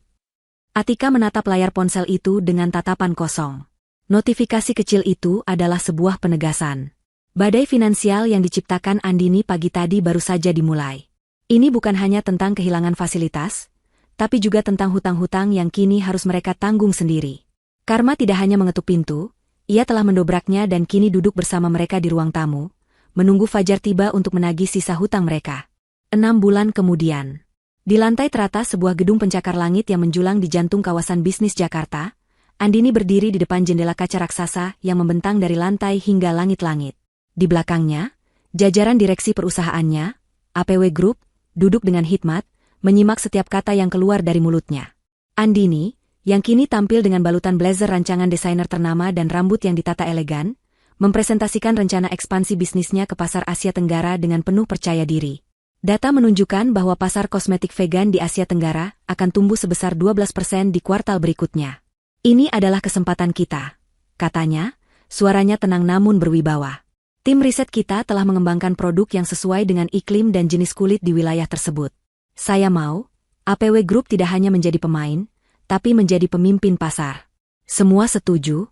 Atika menatap layar ponsel itu dengan tatapan kosong. Notifikasi kecil itu adalah sebuah penegasan. Badai finansial yang diciptakan Andini pagi tadi baru saja dimulai. Ini bukan hanya tentang kehilangan fasilitas, tapi juga tentang hutang-hutang yang kini harus mereka tanggung sendiri. Karma tidak hanya mengetuk pintu, ia telah mendobraknya dan kini duduk bersama mereka di ruang tamu, menunggu fajar tiba untuk menagih sisa hutang mereka. 6 bulan kemudian, di lantai teratas sebuah gedung pencakar langit yang menjulang di jantung kawasan bisnis Jakarta, Andini berdiri di depan jendela kaca raksasa yang membentang dari lantai hingga langit-langit. Di belakangnya, jajaran direksi perusahaannya, APW Group, duduk dengan hikmat, menyimak setiap kata yang keluar dari mulutnya. Andini, yang kini tampil dengan balutan blazer rancangan desainer ternama dan rambut yang ditata elegan, mempresentasikan rencana ekspansi bisnisnya ke pasar Asia Tenggara dengan penuh percaya diri. Data menunjukkan bahwa pasar kosmetik vegan di Asia Tenggara akan tumbuh sebesar 12% di kuartal berikutnya. Ini adalah kesempatan kita, katanya, suaranya tenang namun berwibawa. Tim riset kita telah mengembangkan produk yang sesuai dengan iklim dan jenis kulit di wilayah tersebut. Saya mau, APW Group tidak hanya menjadi pemain, tapi menjadi pemimpin pasar. Semua setuju?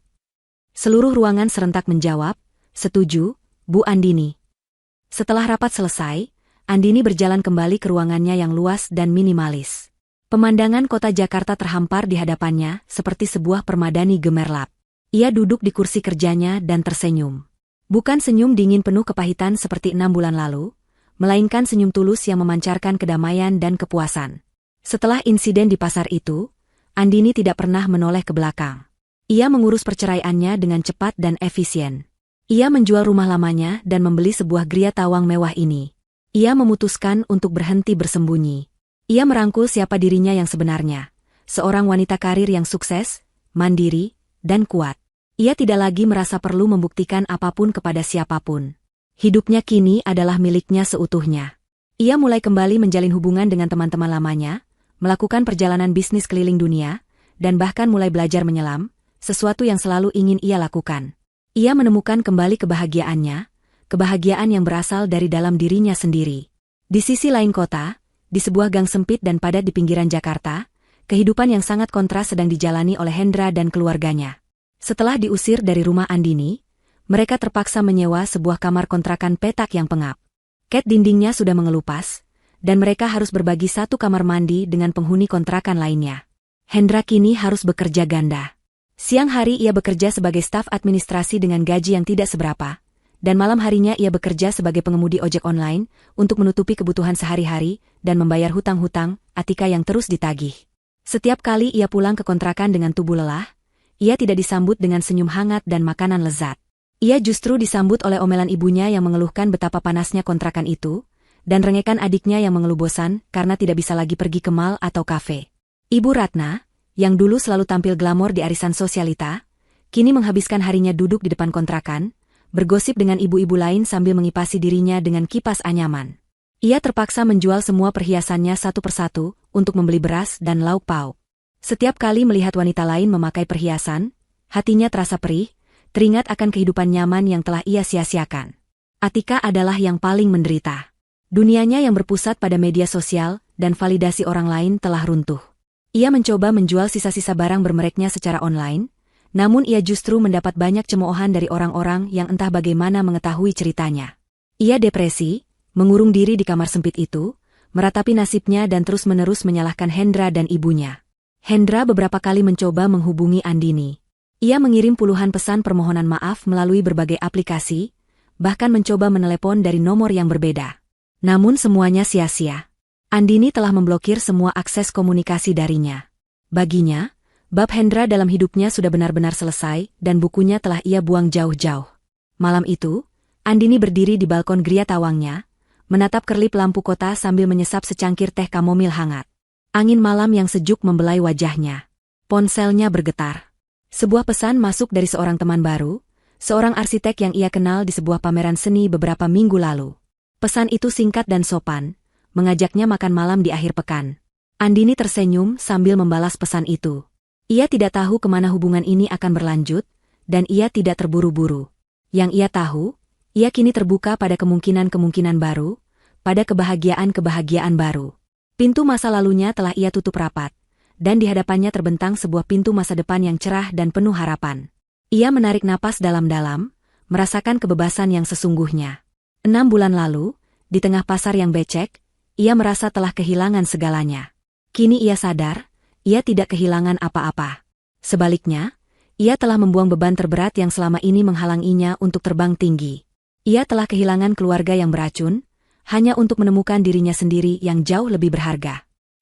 Seluruh ruangan serentak menjawab, setuju, Bu Andini. Setelah rapat selesai, Andini berjalan kembali ke ruangannya yang luas dan minimalis. Pemandangan kota Jakarta terhampar di hadapannya seperti sebuah permadani gemerlap. Ia duduk di kursi kerjanya dan tersenyum. Bukan senyum dingin penuh kepahitan seperti 6 bulan lalu, melainkan senyum tulus yang memancarkan kedamaian dan kepuasan. Setelah insiden di pasar itu, Andini tidak pernah menoleh ke belakang. Ia mengurus perceraiannya dengan cepat dan efisien. Ia menjual rumah lamanya dan membeli sebuah gria tawang mewah ini. Ia memutuskan untuk berhenti bersembunyi. Ia merangkul siapa dirinya yang sebenarnya. Seorang wanita karir yang sukses, mandiri, dan kuat. Ia tidak lagi merasa perlu membuktikan apapun kepada siapapun. Hidupnya kini adalah miliknya seutuhnya. Ia mulai kembali menjalin hubungan dengan teman-teman lamanya, melakukan perjalanan bisnis keliling dunia, dan bahkan mulai belajar menyelam, sesuatu yang selalu ingin ia lakukan. Ia menemukan kembali kebahagiaannya, kebahagiaan yang berasal dari dalam dirinya sendiri. Di sisi lain kota, di sebuah gang sempit dan padat di pinggiran Jakarta, kehidupan yang sangat kontras sedang dijalani oleh Hendra dan keluarganya. Setelah diusir dari rumah Andini, mereka terpaksa menyewa sebuah kamar kontrakan petak yang pengap. Cat dindingnya sudah mengelupas, dan mereka harus berbagi satu kamar mandi dengan penghuni kontrakan lainnya. Hendra kini harus bekerja ganda. Siang hari ia bekerja sebagai staf administrasi dengan gaji yang tidak seberapa, dan malam harinya ia bekerja sebagai pengemudi ojek online untuk menutupi kebutuhan sehari-hari dan membayar hutang-hutang Atika yang terus ditagih. Setiap kali ia pulang ke kontrakan dengan tubuh lelah, ia tidak disambut dengan senyum hangat dan makanan lezat. Ia justru disambut oleh omelan ibunya yang mengeluhkan betapa panasnya kontrakan itu, dan rengekan adiknya yang mengeluh bosan karena tidak bisa lagi pergi ke mall atau kafe. Ibu Ratna, yang dulu selalu tampil glamor di arisan sosialita, kini menghabiskan harinya duduk di depan kontrakan, bergosip dengan ibu-ibu lain sambil mengipasi dirinya dengan kipas anyaman. Ia terpaksa menjual semua perhiasannya satu persatu untuk membeli beras dan lauk pauk. Setiap kali melihat wanita lain memakai perhiasan, hatinya terasa perih, teringat akan kehidupan nyaman yang telah ia sia-siakan. Atika adalah yang paling menderita. Dunianya yang berpusat pada media sosial dan validasi orang lain telah runtuh. Ia mencoba menjual sisa-sisa barang bermereknya secara online, namun ia justru mendapat banyak cemoohan dari orang-orang yang entah bagaimana mengetahui ceritanya. Ia depresi, mengurung diri di kamar sempit itu, meratapi nasibnya dan terus-menerus menyalahkan Hendra dan ibunya. Hendra beberapa kali mencoba menghubungi Andini. Ia mengirim puluhan pesan permohonan maaf melalui berbagai aplikasi, bahkan mencoba menelepon dari nomor yang berbeda. Namun semuanya sia-sia. Andini telah memblokir semua akses komunikasi darinya. Baginya, bab Hendra dalam hidupnya sudah benar-benar selesai dan bukunya telah ia buang jauh-jauh. Malam itu, Andini berdiri di balkon gria tawangnya, menatap kerlip lampu kota sambil menyesap secangkir teh kamomil hangat. Angin malam yang sejuk membelai wajahnya. Ponselnya bergetar. Sebuah pesan masuk dari seorang teman baru, seorang arsitek yang ia kenal di sebuah pameran seni beberapa minggu lalu. Pesan itu singkat dan sopan, mengajaknya makan malam di akhir pekan. Andini tersenyum sambil membalas pesan itu. Ia tidak tahu kemana hubungan ini akan berlanjut, dan ia tidak terburu-buru. Yang ia tahu, ia kini terbuka pada kemungkinan-kemungkinan baru, pada kebahagiaan-kebahagiaan baru. Pintu masa lalunya telah ia tutup rapat, dan di hadapannya terbentang sebuah pintu masa depan yang cerah dan penuh harapan. Ia menarik napas dalam-dalam, merasakan kebebasan yang sesungguhnya. 6 bulan lalu, di tengah pasar yang becek, ia merasa telah kehilangan segalanya. Kini ia sadar, ia tidak kehilangan apa-apa. Sebaliknya, ia telah membuang beban terberat yang selama ini menghalanginya untuk terbang tinggi. Ia telah kehilangan keluarga yang beracun, hanya untuk menemukan dirinya sendiri yang jauh lebih berharga.